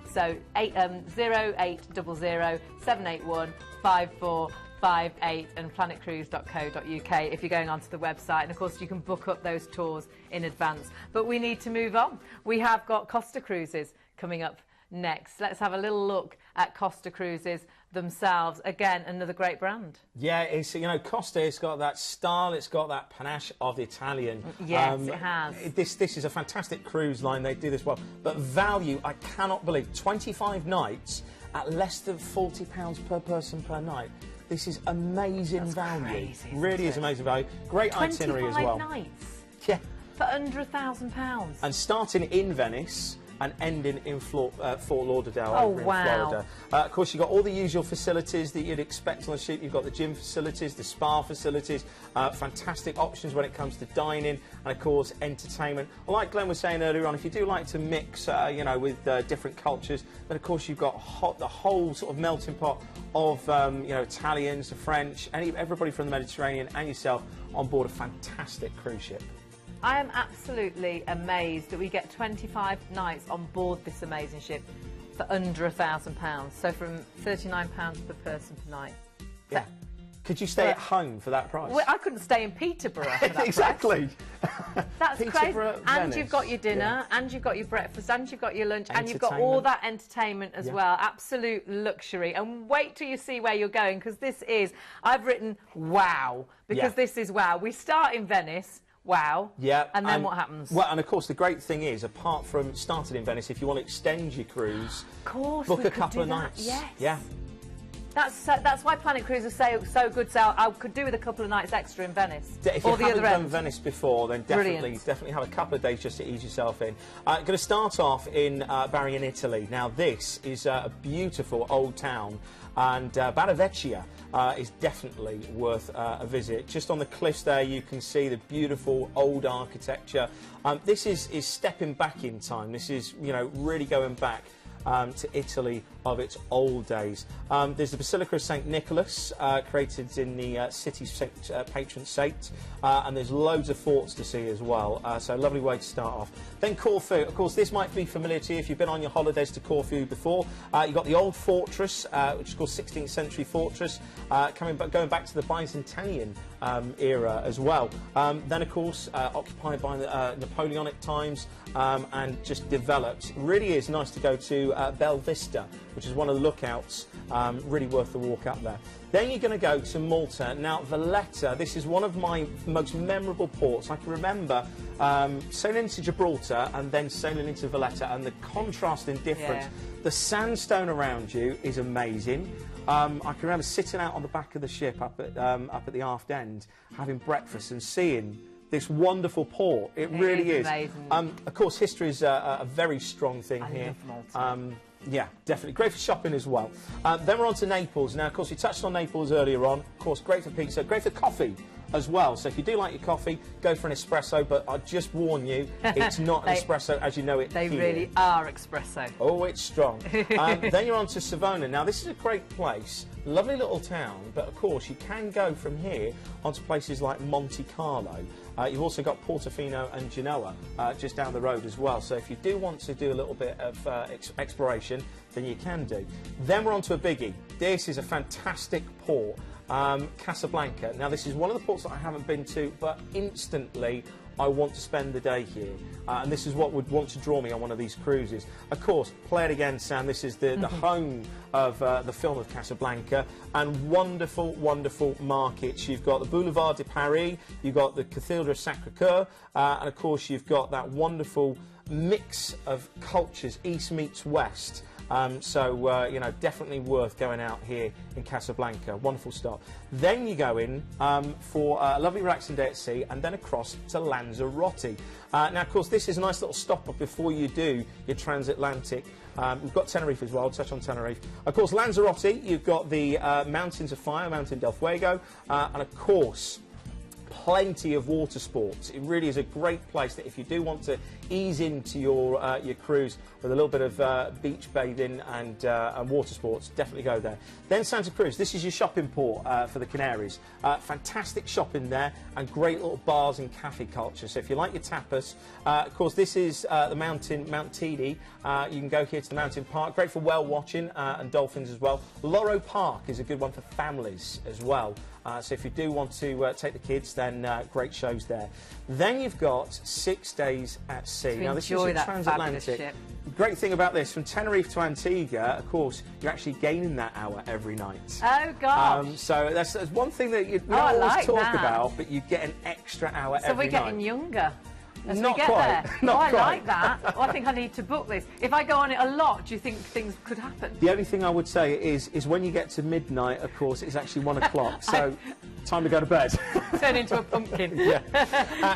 So 0800 781 5458 and planetcruise.co.uk if you're going onto the website, and of course you can book up those tours in advance. But we need to move on. We have got Costa Cruises coming up next. Let's have a little look at Costa Cruises themselves. Again, another great brand. Yeah, it's, you know, Costa, it's got that style, it's got that panache of the Italian. Yes, it has. This is a fantastic cruise line. They do this well. But value, I cannot believe, 25 nights at less than £40 per person per night. This is amazing value. Crazy, really is amazing value. Great itinerary as well. 25 nights? Yeah. For under £1,000. And starting in Venice and ending in Fort Lauderdale over in Florida. Of course, you've got all the usual facilities that you'd expect on a ship. You've got the gym facilities, the spa facilities, fantastic options when it comes to dining, and of course, entertainment. Like Glenn was saying earlier on, if you do like to mix, you know, with different cultures, then of course you've got the whole sort of melting pot of, you know, Italians, the French, everybody from the Mediterranean, and yourself on board a fantastic cruise ship. I am absolutely amazed that we get 25 nights on board this amazing ship for under £1,000. So from £39 per person per night. Yeah. Could you stay at home for that price? Well, I couldn't stay in Peterborough for that exactly. That's crazy. Venice. And you've got your dinner, and you've got your breakfast, and you've got your lunch, and you've got all that entertainment as well. Absolute luxury. And wait till you see where you're going, because this is, I've written wow, because this is wow. We start in Venice. Wow. Yeah. And then what happens? Well, and of course, the great thing is, apart from starting in Venice, if you want to extend your cruise, book a couple of nights. Yes. Yeah. That's why Planet Cruises are so good. So I could do with a couple of nights extra in Venice. If you haven't done Venice before, then definitely have a couple of days just to ease yourself in. Going to start off in Bari in Italy. Now, this is a beautiful old town, and Barra Vecchia is definitely worth a visit. Just on the cliffs there, you can see the beautiful old architecture. This is stepping back in time. This is, you know, really going back to Italy of its old days. There's the Basilica of St Nicholas, created in the city's patron saint, and there's loads of forts to see as well, so a lovely way to start off. Then Corfu, of course, this might be familiar to you if you've been on your holidays to Corfu before. You've got the old fortress, which is called 16th century fortress, going back to the Byzantine era as well. Then, of course, occupied by the Napoleonic times, and just developed. Really is nice to go to Bel Vista, which is one of the lookouts, really worth the walk up there. Then you're going to go to Malta. Now, Valletta, this is one of my most memorable ports. I can remember sailing into Gibraltar and then sailing into Valletta, and the contrast and difference. Yeah. The sandstone around you is amazing. I can remember sitting out on the back of the ship up at the aft end, having breakfast and seeing this wonderful port. It really is. Amazing. Of course, history is a very strong thing here. Love Malta. Yeah, definitely. Great for shopping as well. Then we're on to Naples. Now, of course, we touched on Naples earlier on. Of course, great for pizza, great for coffee as well. So if you do like your coffee, go for an espresso, but I just warn you, it's not an espresso as you know it They here. really are espresso. Oh, it's strong. Then you're on to Savona. Now, this is a great place, lovely little town, but of course you can go from here onto places like Monte Carlo. You've also got Portofino and Genoa just down the road as well. So if you do want to do a little bit of exploration, then you can do. Then we're on to a biggie. This is a fantastic port, Casablanca. Now, this is one of the ports that I haven't been to, but instantly I want to spend the day here. And this is what would want to draw me on one of these cruises. Of course, play it again, Sam. This is the home of the film of Casablanca, and wonderful, wonderful markets. You've got the Boulevard de Paris, you've got the Cathedral of Sacré-Cœur, and of course you've got that wonderful mix of cultures, East meets West. You know, definitely worth going out here in Casablanca. Wonderful start. Then you go in for a lovely relaxing day at sea, and then across to Lanzarote. Now, of course, this is a nice little stop before you do your transatlantic. We've got Tenerife as well. I'll touch on Tenerife. Of course, Lanzarote, you've got the Mountains of Fire, Mountain del Fuego, and of course, plenty of water sports. It really is a great place that if you do want to ease into your cruise with a little bit of beach bathing and water sports, definitely go there. Then Santa Cruz, this is your shopping port for the Canaries. Fantastic shopping there and great little bars and cafe culture. So if you like your tapas, of course this is the Mount Teide. You can go here to the mountain park, great for whale watching and dolphins as well. Loro Park is a good one for families as well. So if you do want to take the kids, then great shows there. Then you've got 6 days at sea. Now this is your transatlantic. Great thing about this, from Tenerife to Antigua, of course, you're actually gaining that hour every night. Oh, gosh. So that's one thing that you don't always talk about, but you get an extra hour every night. So we're getting younger. As Not we get quite. there. Not I quite. like that. Well, I think I need to book this. If I go on it a lot, do you think things could happen? The only thing I would say is when you get to midnight, of course, it's actually 1 o'clock. So time to go to bed. Turn into a pumpkin. Yeah.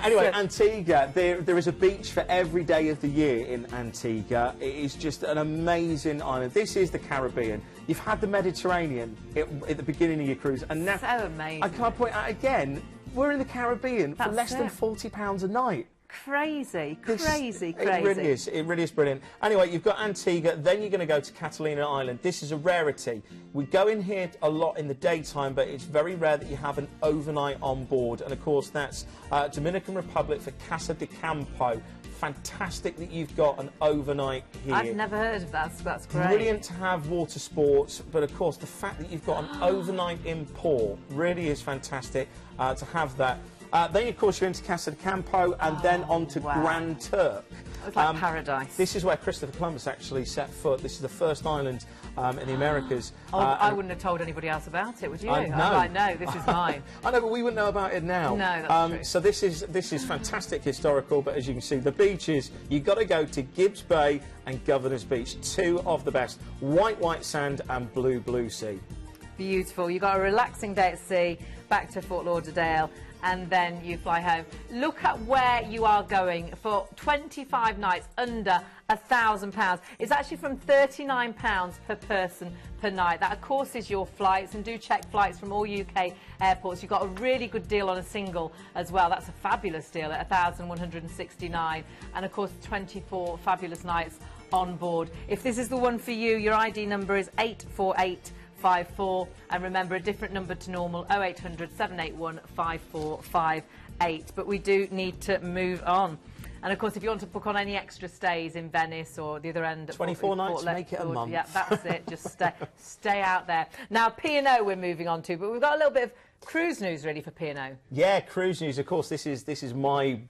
Anyway, Antigua, there is a beach for every day of the year in Antigua. It is just an amazing island. This is the Caribbean. You've had the Mediterranean at the beginning of your cruise, and now So amazing. I can't point out again. We're in the Caribbean for That's less than it. £40 a night. Crazy, This- crazy. It really is. It really is brilliant. Anyway, you've got Antigua, then you're going to go to Catalina Island. This is a rarity. We go in here a lot in the daytime, but it's very rare that you have an overnight on board. And of course, that's Dominican Republic for Casa de Campo. Fantastic that you've got an overnight here. I've never heard of that, so that's great. Brilliant to have water sports, but of course, the fact that you've got an overnight in port really is fantastic to have that. Then, of course, you're into Casa de Campo and then on to Grand Turk. It's like paradise. This is where Christopher Columbus actually set foot. This is the first island in the Americas. I wouldn't have told anybody else about it, would you? No. I'm like, no, this is mine. I know, but we wouldn't know about it now. No, that's true. So this is fantastic historical, but as you can see, the beaches, you've got to go to Gibbs Bay and Governor's Beach, two of the best. White sand and blue sea. Beautiful. You've got a relaxing day at sea, back to Fort Lauderdale, and then you fly home. Look at where you are going for 25 nights under £1,000. It's actually from £39 per person per night. That, of course, is your flights, and do check flights from all UK airports. You've got a really good deal on a single as well. That's a fabulous deal at £1,169, and, of course, 24 fabulous nights on board. If this is the one for you, your ID number is 84854, and remember, a different number to normal, 0800 781 5458. But we do need to move on. And of course, if you want to book on any extra stays in Venice or the other end, 24 nights, make it a month. Yeah, that's it. Just stay out there. Now, P&O we're moving on to, but we've got a little bit of cruise news ready for P&O. Yeah, cruise news. Of course, this is my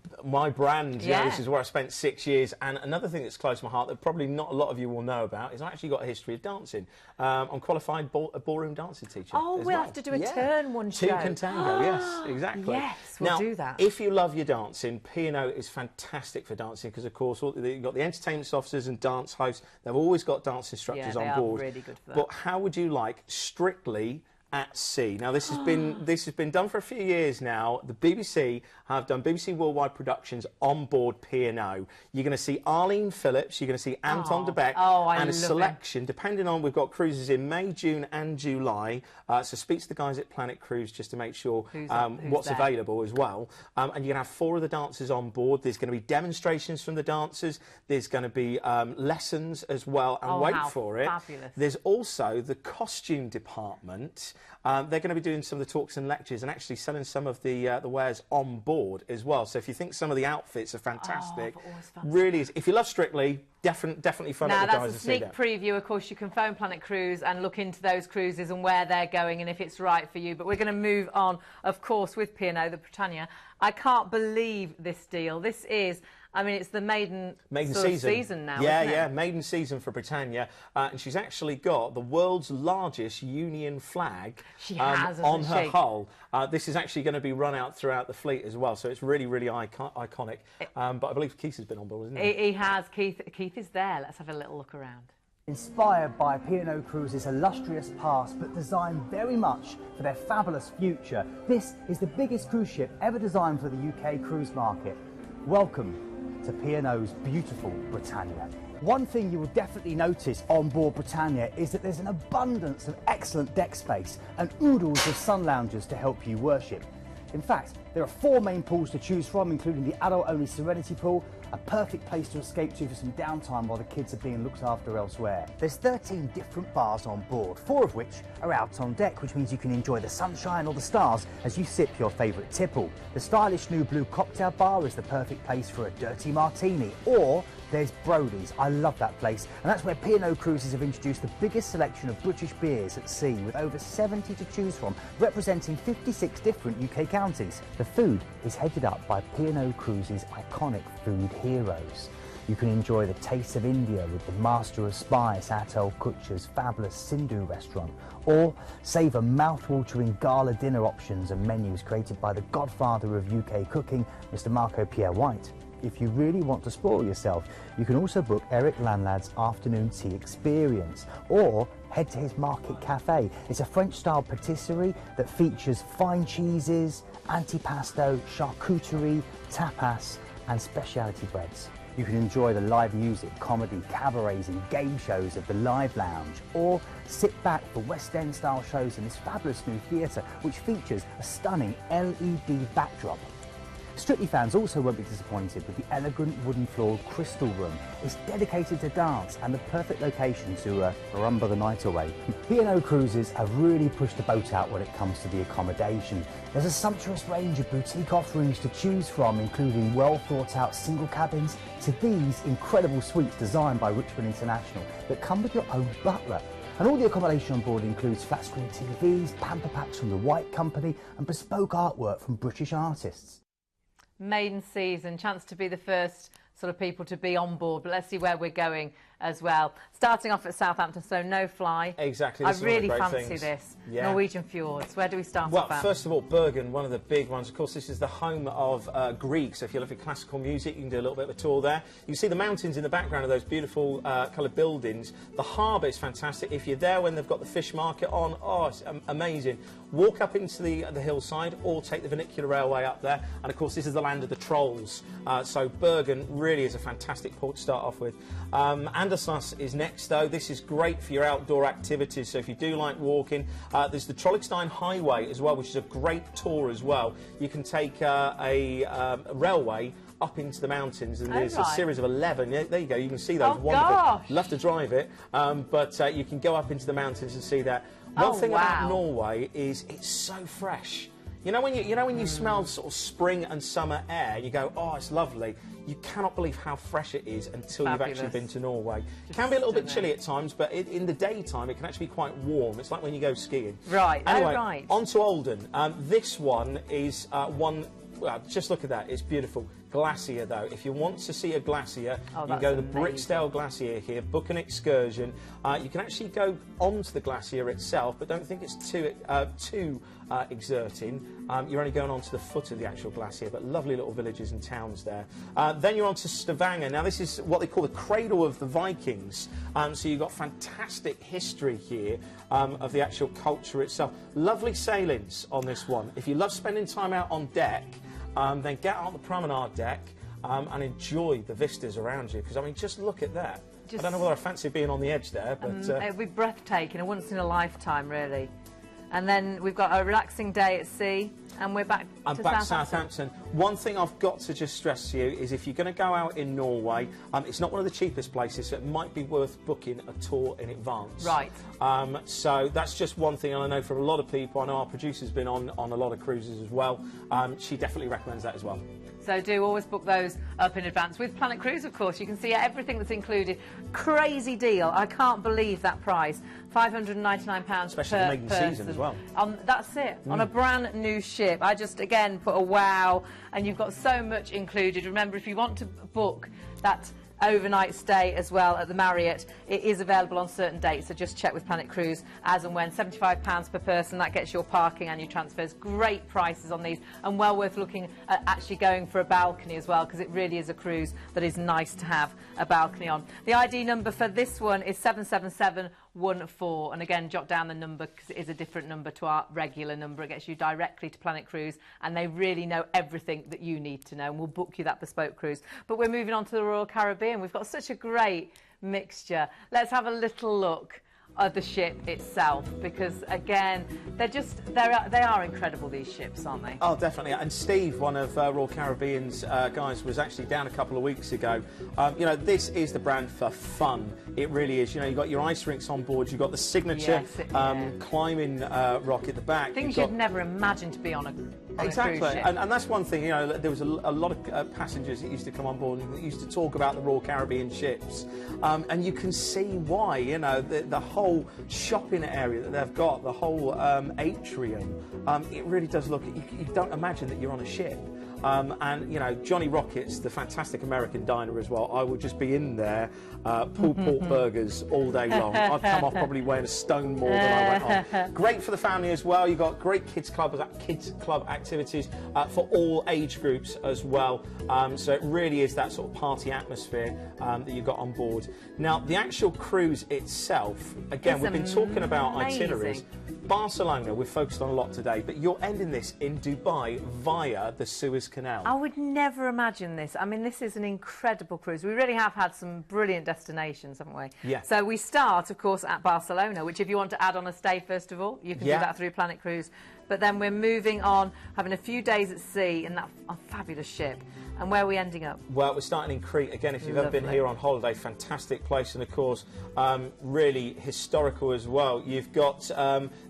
brand. Yeah. This is where I spent 6 years. And another thing that's close to my heart that probably not a lot of you will know about is I actually got a history of dancing. I'm qualified ballroom dancing teacher. Oh, as we'll well. have to do a turn one show. Two can tango. Yes, exactly. Yes, we'll now, do that. If you love your dancing, P&O is fantastic for dancing because, of course, you've got the entertainment officers and dance hosts. They've always got dance instructors Yeah, on they board. are really good for that. But how would you like Strictly at sea. Now this has been done for a few years now. The BBC have done BBC Worldwide productions on board P&O. You're going to see Arlene Phillips, you're going to see Anton de Beck, and a selection, depending on, we've got cruises in May, June and July, so speak to the guys at Planet Cruise just to make sure what's there available as well. And you're going to have 4 of the dancers on board. There's going to be demonstrations from the dancers, there's going to be lessons as well, and wait for it, fabulous. There's also the costume department. They're going to be doing some of the talks and lectures and actually selling some of the wares on board as well. So if you think some of the outfits are fantastic, really is. If you love Strictly, definitely fun at the guys to see that. Now that's a sneak preview. Of course, you can phone Planet Cruise and look into those cruises and where they're going and if it's right for you. But we're going to move on, of course, with P&O, the Britannia. I can't believe this deal. This is, I mean, it's the maiden season now, isn't it? Yeah, maiden season for Britannia. And she's actually got the world's largest Union flag on her hull. This is actually going to be run out throughout the fleet as well, so it's really, really iconic. But I believe Keith has been on board, hasn't he? He has. Keith is there. Let's have a little look around. Inspired by P&O Cruises' illustrious past, but designed very much for their fabulous future, this is the biggest cruise ship ever designed for the UK cruise market. Welcome to P&O's beautiful Britannia. One thing you will definitely notice on board Britannia is that there's an abundance of excellent deck space and oodles of sun loungers to help you worship. In fact, there are 4 main pools to choose from, including the adult-only Serenity Pool, a perfect place to escape to for some downtime while the kids are being looked after elsewhere. There's 13 different bars on board, 4 of which are out on deck, which means you can enjoy the sunshine or the stars as you sip your favourite tipple. The stylish new blue cocktail bar is the perfect place for a dirty martini, or there's Brody's. I love that place, and that's where P&O Cruises have introduced the biggest selection of British beers at sea, with over 70 to choose from, representing 56 different UK counties. The food is headed up by P&O Cruises' iconic food heroes. You can enjoy the taste of India with the Master of Spice Atal Kutcher's fabulous Sindhu restaurant, or savour mouth-watering gala dinner options and menus created by the godfather of UK cooking, Mr. Marco Pierre White. If you really want to spoil yourself, you can also book Eric Landlad's afternoon tea experience, or head to his Market Cafe. It's a French-style patisserie that features fine cheeses, antipasto, charcuterie, tapas and specialty breads. You can enjoy the live music, comedy, cabarets and game shows of the Live Lounge, or sit back for West End style shows in this fabulous new theatre, which features a stunning LED backdrop. Strictly fans also won't be disappointed with the elegant wooden-floored Crystal Room. It's dedicated to dance and the perfect location to rumba the night away. P&O Cruises have really pushed the boat out when it comes to the accommodation. There's a sumptuous range of boutique offerings to choose from, including well-thought-out single cabins to these incredible suites designed by Richmond International that come with your own butler. And all the accommodation on board includes flat-screen TVs, pamper packs from the White Company and bespoke artwork from British artists. Maiden season, chance to be the first sort of people to be on board, but let's see where we're going as well. Starting off at Southampton, so no fly. Exactly. I really fancy this. Yeah. Norwegian fjords. Where do we start? Well, first of all, Bergen, one of the big ones. Of course, this is the home of Grieg. So if you love your classical music, you can do a little bit of a tour there. You can see the mountains in the background of those beautiful coloured buildings. The harbour is fantastic. If you're there when they've got the fish market on, oh, it's amazing. Walk up into the hillside or take the vernacular railway up there. And of course, this is the land of the trolls. So Bergen really is a fantastic port to start off with. Andersnes is next, though. This is great for your outdoor activities. So if you do like walking, there's the Trollikstein Highway as well, which is a great tour as well. You can take a railway up into the mountains, and there's a series of 11. Yeah, there you go. You can see those wonderful. Gosh. Love to drive it, but you can go up into the mountains and see that. One thing about Norway is it's so fresh. You know when you smell sort of spring and summer air, you go, oh, it's lovely. You cannot believe how fresh it is until you've actually been to Norway. It can be a little bit chilly at times, but in the daytime it can actually be quite warm. It's like when you go skiing. Right. Anyway, on to Olden. This one is one. Well, just look at that. It's beautiful. glacier, though. If you want to see a glacier, you can that's go to the amazing. Bricksdale Glacier here, book an excursion. You can actually go onto the glacier itself, but don't think it's too exerting. You're only going onto the foot of the actual glacier, but lovely little villages and towns there. Then you're on to Stavanger. Now, this is what they call the cradle of the Vikings. So you've got fantastic history here of the actual culture itself. Lovely sailings on this one. If you love spending time out on deck, then get out on the promenade deck and enjoy the vistas around you. Because, I mean, just look at that. I don't know whether I fancy being on the edge there, but... it'd be breathtaking, a once in a lifetime, really. And then we've got a relaxing day at sea, and we're back to Southampton. One thing I've got to just stress to you is if you're going to go out in Norway, it's not one of the cheapest places, so it might be worth booking a tour in advance. Right. So that's just one thing, and I know for a lot of people, I know our producer's been on a lot of cruises as well. She definitely recommends that as well. So do always book those up in advance. With Planet Cruise, of course, you can see everything that's included. Crazy deal. I can't believe that price. £599 Especially per the maiden person. season as well. That's it. On a brand new ship. I just, again, put a wow. And you've got so much included. Remember, if you want to book that overnight stay as well at the Marriott, it is available on certain dates, so just check with Planet Cruise as and when. £75 per person, that gets your parking and your transfers. Great prices on these, and well worth looking at actually going for a balcony as well, because it really is a cruise that is nice to have a balcony on. The ID number for this one is 77714, and again, jot down the number because it is a different number to our regular number. It gets you directly to Planet Cruise, and they really know everything that you need to know, and we'll book you that bespoke cruise. But we're moving on to the Royal Caribbean. We've got such a great mixture. Let's have a little look at the ship itself, because again, they are incredible, these ships, aren't they? Oh, definitely. And Steve, one of Royal Caribbean's guys, was actually down a couple of weeks ago. You know, this is the brand for fun. It really is. You know, you've got your ice rinks on board, you've got the signature climbing rock at the back. Things you'd never imagine to be on a Exactly, cruise ship. and that's one thing. You know, there was a lot of passengers that used to come on board and that used to talk about the Royal Caribbean ships, and you can see why. You know, the whole shopping area that they've got, the whole atrium. It really does look. You don't imagine that you're on a ship. And, you know, Johnny Rockets, the fantastic American diner as well, I would just be in there, pulled pork burgers all day long. I'd come off probably weighing a stone more than I went on. Great for the family as well. You've got great kids club activities for all age groups as well. So it really is that sort of party atmosphere that you've got on board. Now, the actual cruise itself, again, we've been talking about itineraries. Barcelona, we've focused on a lot today, but you're ending this in Dubai via the Suez Canal. I would never imagine this. I mean, this is an incredible cruise. We really have had some brilliant destinations, haven't we? Yeah. So we start, of course, at Barcelona, which if you want to add on a stay, first of all, you can do that through Planet Cruise. But then we're moving on, having a few days at sea in that fabulous ship. And where are we ending up? Well, we're starting in Crete. Again, if you've ever been here on holiday, fantastic place. And, of course, really historical as well. You've got...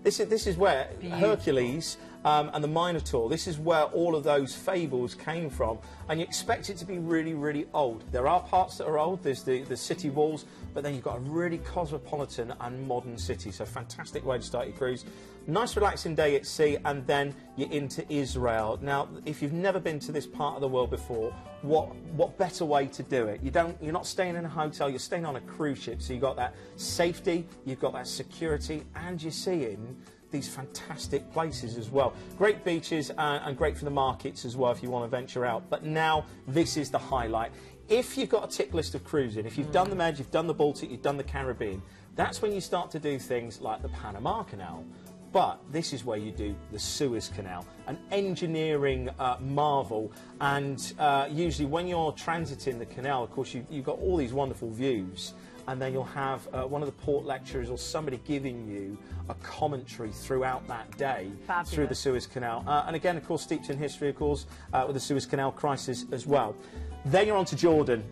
this is where Hercules and the Minotaur, this is where all of those fables came from. And you expect it to be really, really old. There are parts that are old. There's the city walls. But then you've got a really cosmopolitan and modern city. So fantastic way to start your cruise. Nice relaxing day at sea, and then you're into Israel. Now, if you've never been to this part of the world before, what better way to do it? You're not staying in a hotel, you're staying on a cruise ship. So you've got that safety, you've got that security, and you're seeing these fantastic places as well. Great beaches and great for the markets as well if you want to venture out. But now this is the highlight. If you've got a tick list of cruising, if you've done the Med, you've done the Baltic, you've done the Caribbean, that's when you start to do things like the Panama Canal. But this is where you do the Suez Canal, an engineering marvel. And usually when you're transiting the canal, of course, you've got all these wonderful views. And then you'll have one of the port lecturers or somebody giving you a commentary throughout that day through the Suez Canal. And again, of course, steeped in history, of course, with the Suez Canal crisis as well. Then you're on to Jordan.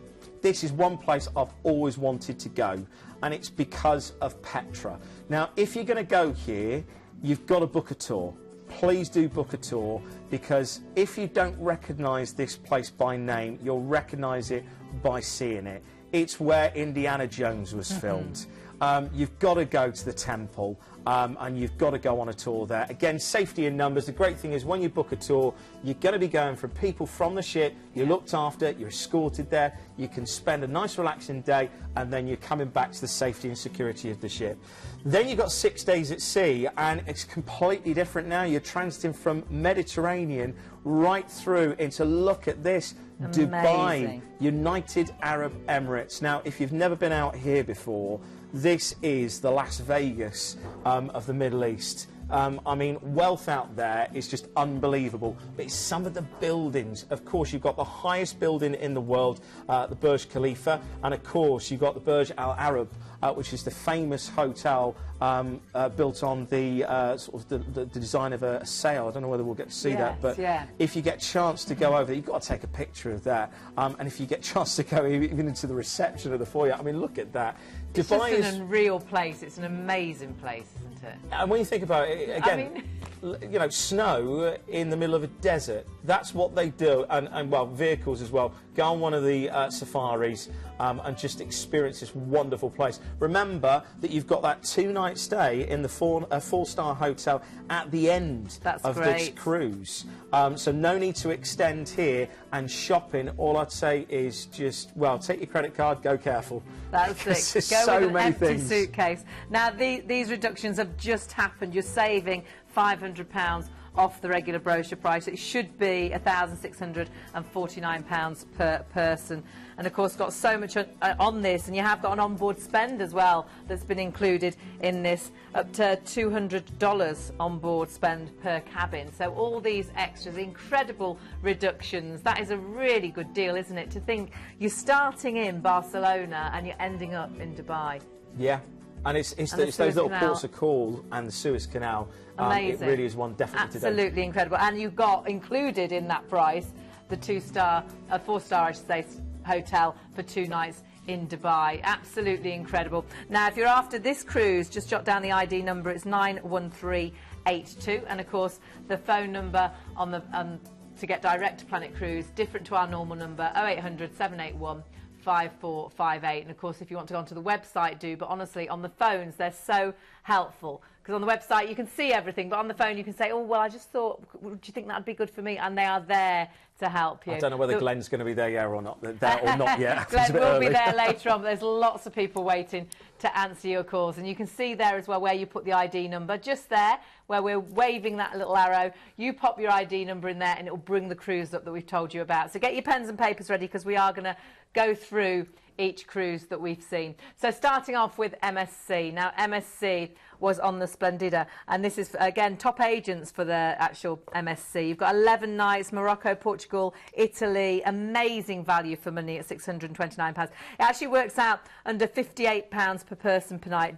This is one place I've always wanted to go, and it's because of Petra. Now, if you're going to go here, you've got to book a tour. Please do book a tour, because if you don't recognise this place by name, you'll recognise it by seeing it. It's where Indiana Jones was filmed. you've got to go to the temple. And you've got to go on a tour there. Again, safety in numbers. The great thing is when you book a tour, you're going to be going for people from the ship. You're looked after, you're escorted there. You can spend a nice relaxing day, and then you're coming back to the safety and security of the ship. Then you've got 6 days at sea, and it's completely different now. You're transiting from Mediterranean right through into, look at this, Dubai, United Arab Emirates. Now, if you've never been out here before, this is the Las Vegas of the Middle East. I mean, wealth out there is just unbelievable. But it's some of the buildings. Of course, you've got the highest building in the world, the Burj Khalifa, and of course, you've got the Burj Al Arab, which is the famous hotel built on the sort of the design of a sail. I don't know whether we'll get to see that, but if you get a chance to go over there, you've got to take a picture of that. And if you get a chance to go even into the reception of the foyer, I mean, look at that. It's Dubai just an unreal place. It's an amazing place, isn't it? And when you think about it, again, you know, snow in the middle of a desert, that's what they do. And well, vehicles as well. Go on one of the safaris and just experience this wonderful place. Remember that you've got that 2-night stay in the four-star hotel at the end of this cruise. So no need to extend here, and shopping, all I'd say is just, well, take your credit card, go careful. That's it. Go so with an many empty things. suitcase. Now, these reductions have just happened. You're saving £500 off the regular brochure price. It should be £1,649 per person. And of course, got so much on this, and you have got an onboard spend as well that's been included in this, up to $200 onboard spend per cabin. So all these extras, incredible reductions. That is a really good deal, isn't it? To think you're starting in Barcelona and you're ending up in Dubai. Yeah. And it's those little ports of call and the Suez Canal. Amazing. It really is one definitely absolutely incredible. And you've got included in that price the 4-star, I should say, hotel for 2 nights in Dubai. Absolutely incredible. Now, if you're after this cruise, just jot down the ID number. It's 91382, and of course the phone number on the to get direct to Planet Cruise, different to our normal number, 0800 781 5458. And of course, if you want to go onto the website, do. But honestly, on the phones, they're so helpful, because on the website you can see everything, but on the phone you can say, oh well, I just thought, do you think that'd be good for me? And they are there to help you. I don't know whether Glenn's going to be there or not yet. Glenn will be there later on, but there's lots of people waiting to answer your calls. And you can see there as well where you put the ID number, just there where we're waving that little arrow. You pop your ID number in there and it will bring the cruise up that we've told you about. So get your pens and papers ready, because we are going to go through each cruise that we've seen. So starting off with MSC. Now, MSC was on the Splendida, and this is, again, top agents for the actual MSC. You've got 11 nights, Morocco, Portugal, Italy. Amazing value for money at £629. It actually works out under £58 per person per night.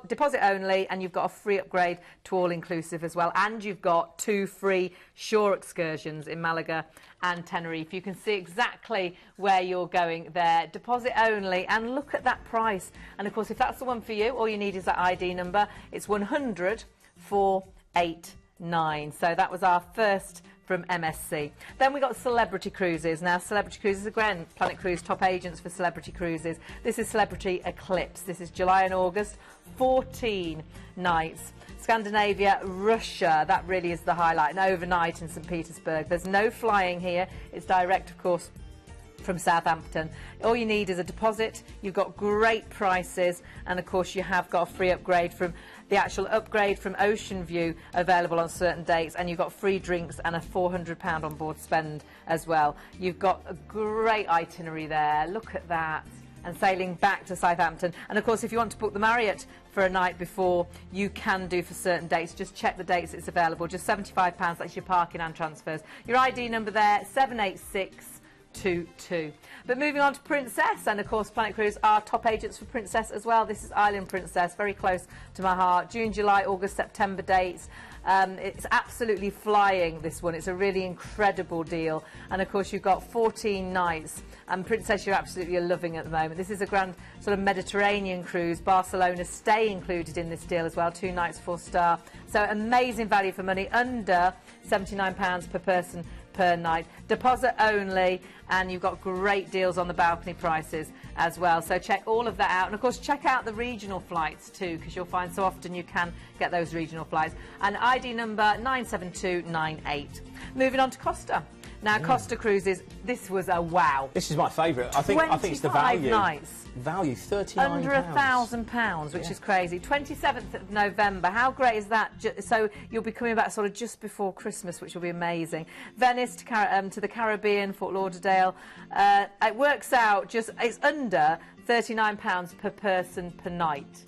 Deposit only, and you've got a free upgrade to all-inclusive as well, and you've got 2 free shore excursions in Malaga and Tenerife. You can see exactly where you're going there. Deposit only, and look at that price. And of course, if that's the one for you, all you need is that ID number. It's 100,489. So that was our first from MSC. Then we got Celebrity Cruises. Now, Celebrity Cruises, again, Planet Cruise top agents for Celebrity Cruises. This is Celebrity Eclipse. This is July and August, 14 nights. Scandinavia, Russia, that really is the highlight. And overnight in St. Petersburg. There's no flying here. It's direct, of course, from Southampton. All you need is a deposit. You've got great prices, and of course you have got a free upgrade from the actual upgrade from Ocean View available on certain dates, and you've got free drinks and a £400 on board spend as well. You've got a great itinerary there. Look at that. And sailing back to Southampton. And of course, if you want to book the Marriott for a night before, you can do for certain dates. Just check the dates it's available. Just £75, that's your parking and transfers. Your ID number there, 78622. But moving on to Princess, and of course Planet Cruise are top agents for Princess as well. This is Island Princess, very close to my heart. June, July, August, September dates. It's absolutely flying, this one. It's a really incredible deal. And of course you've got 14 nights, and Princess you're absolutely loving at the moment. This is a grand sort of Mediterranean cruise. Barcelona stay included in this deal as well, 2 nights, 4-star. So amazing value for money, under £79 per person per per night. Deposit only, and you've got great deals on the balcony prices as well. So check all of that out. And of course, check out the regional flights too, because you'll find so often you can get those regional flights. And ID number 97298. Moving on to Costa. Now, Costa Cruises, this was a wow. This is my favourite. I think it's the value. 25 nights. Value, £39. Under £1,000, which is crazy. 27th of November. How great is that? So you'll be coming back sort of just before Christmas, which will be amazing. Venice to the Caribbean, Fort Lauderdale. It works out it's under £39 per person per night.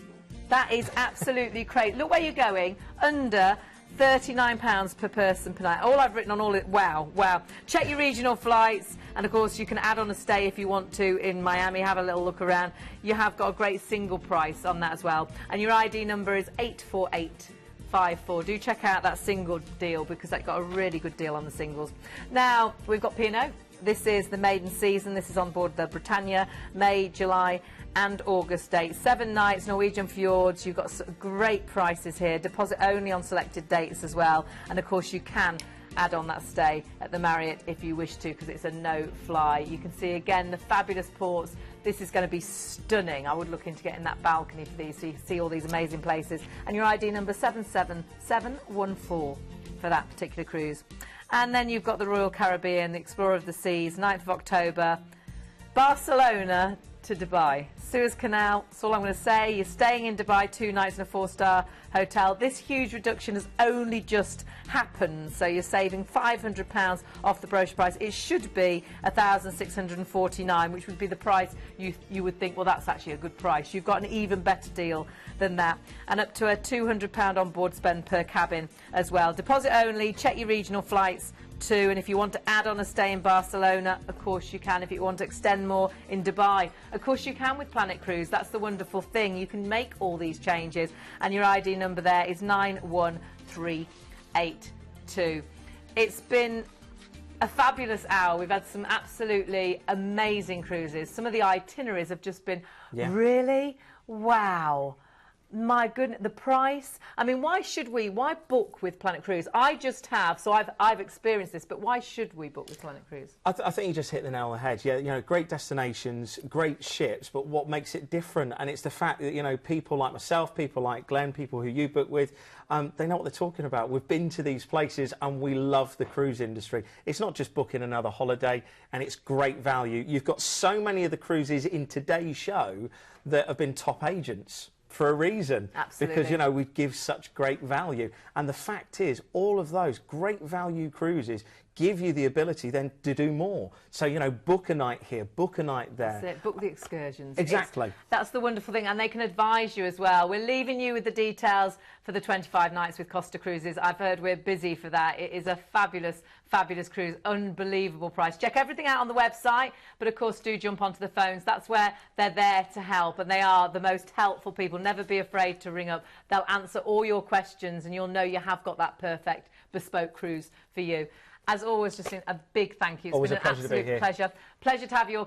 That is absolutely crazy. Look where you're going. Under £39 per person per night. All I've written on all it. Wow, wow. Check your regional flights, and of course you can add on a stay if you want to in Miami. Have a little look around. You have got a great single price on that as well. And your ID number is 84854. Do check out that single deal, because they've got a really good deal on the singles. Now we've got P&O. This is the maiden season. This is on board the Britannia, May, July and August dates. 7 nights, Norwegian fjords. You've got great prices here. Deposit only on selected dates as well. And of course you can add on that stay at the Marriott if you wish to, because it's a no-fly. You can see again the fabulous ports. This is going to be stunning. I would look into getting that balcony for these, so you can see all these amazing places. And your ID number 77714 for that particular cruise. And then you've got the Royal Caribbean, the Explorer of the Seas, 9th of October, Barcelona to Dubai. Suez Canal, that's all I'm going to say. You're staying in Dubai 2 nights in a 4-star hotel. This huge reduction has only just happened, so you're saving £500 off the brochure price. It should be £1,649, which would be the price you would think, well, that's actually a good price. You've got an even better deal than that, and up to a £200 on board spend per cabin as well. Deposit only. Check your regional flights too, and if you want to add on a stay in Barcelona, of course you can. If you want to extend more in Dubai, of course you can with Planet Cruise. That's the wonderful thing. You can make all these changes, and your ID number there is 91382. It's been a fabulous hour. We've had some absolutely amazing cruises. Some of the itineraries have just been really wow. My goodness, the price. I mean, why book with Planet Cruise? I just have, so I've experienced this, but why should we book with Planet Cruise? I think you just hit the nail on the head. Yeah, you know, great destinations, great ships, but what makes it different? And it's the fact that, you know, people like myself, people like Glenn, people who you book with, they know what they're talking about. We've been to these places and we love the cruise industry. It's not just booking another holiday, and it's great value. You've got so many of the cruises in today's show that have been top agents for a reason. Absolutely. Because, you know, we give such great value. And the fact is, all of those great value cruises give you the ability then to do more. So, you know, book a night here, book a night there. That's it, book the excursions. Exactly. That's the wonderful thing, and they can advise you as well. We're leaving you with the details for the 25 nights with Costa Cruises. I've heard we're busy for that. It is a fabulous, fabulous cruise, unbelievable price. Check everything out on the website, but of course do jump onto the phones. That's where they're there to help, and they are the most helpful people. Never be afraid to ring up. They'll answer all your questions, and you'll know you have got that perfect bespoke cruise for you. As always, Justine, a big thank you. It's always been a pleasure an to be absolute here. Pleasure to have your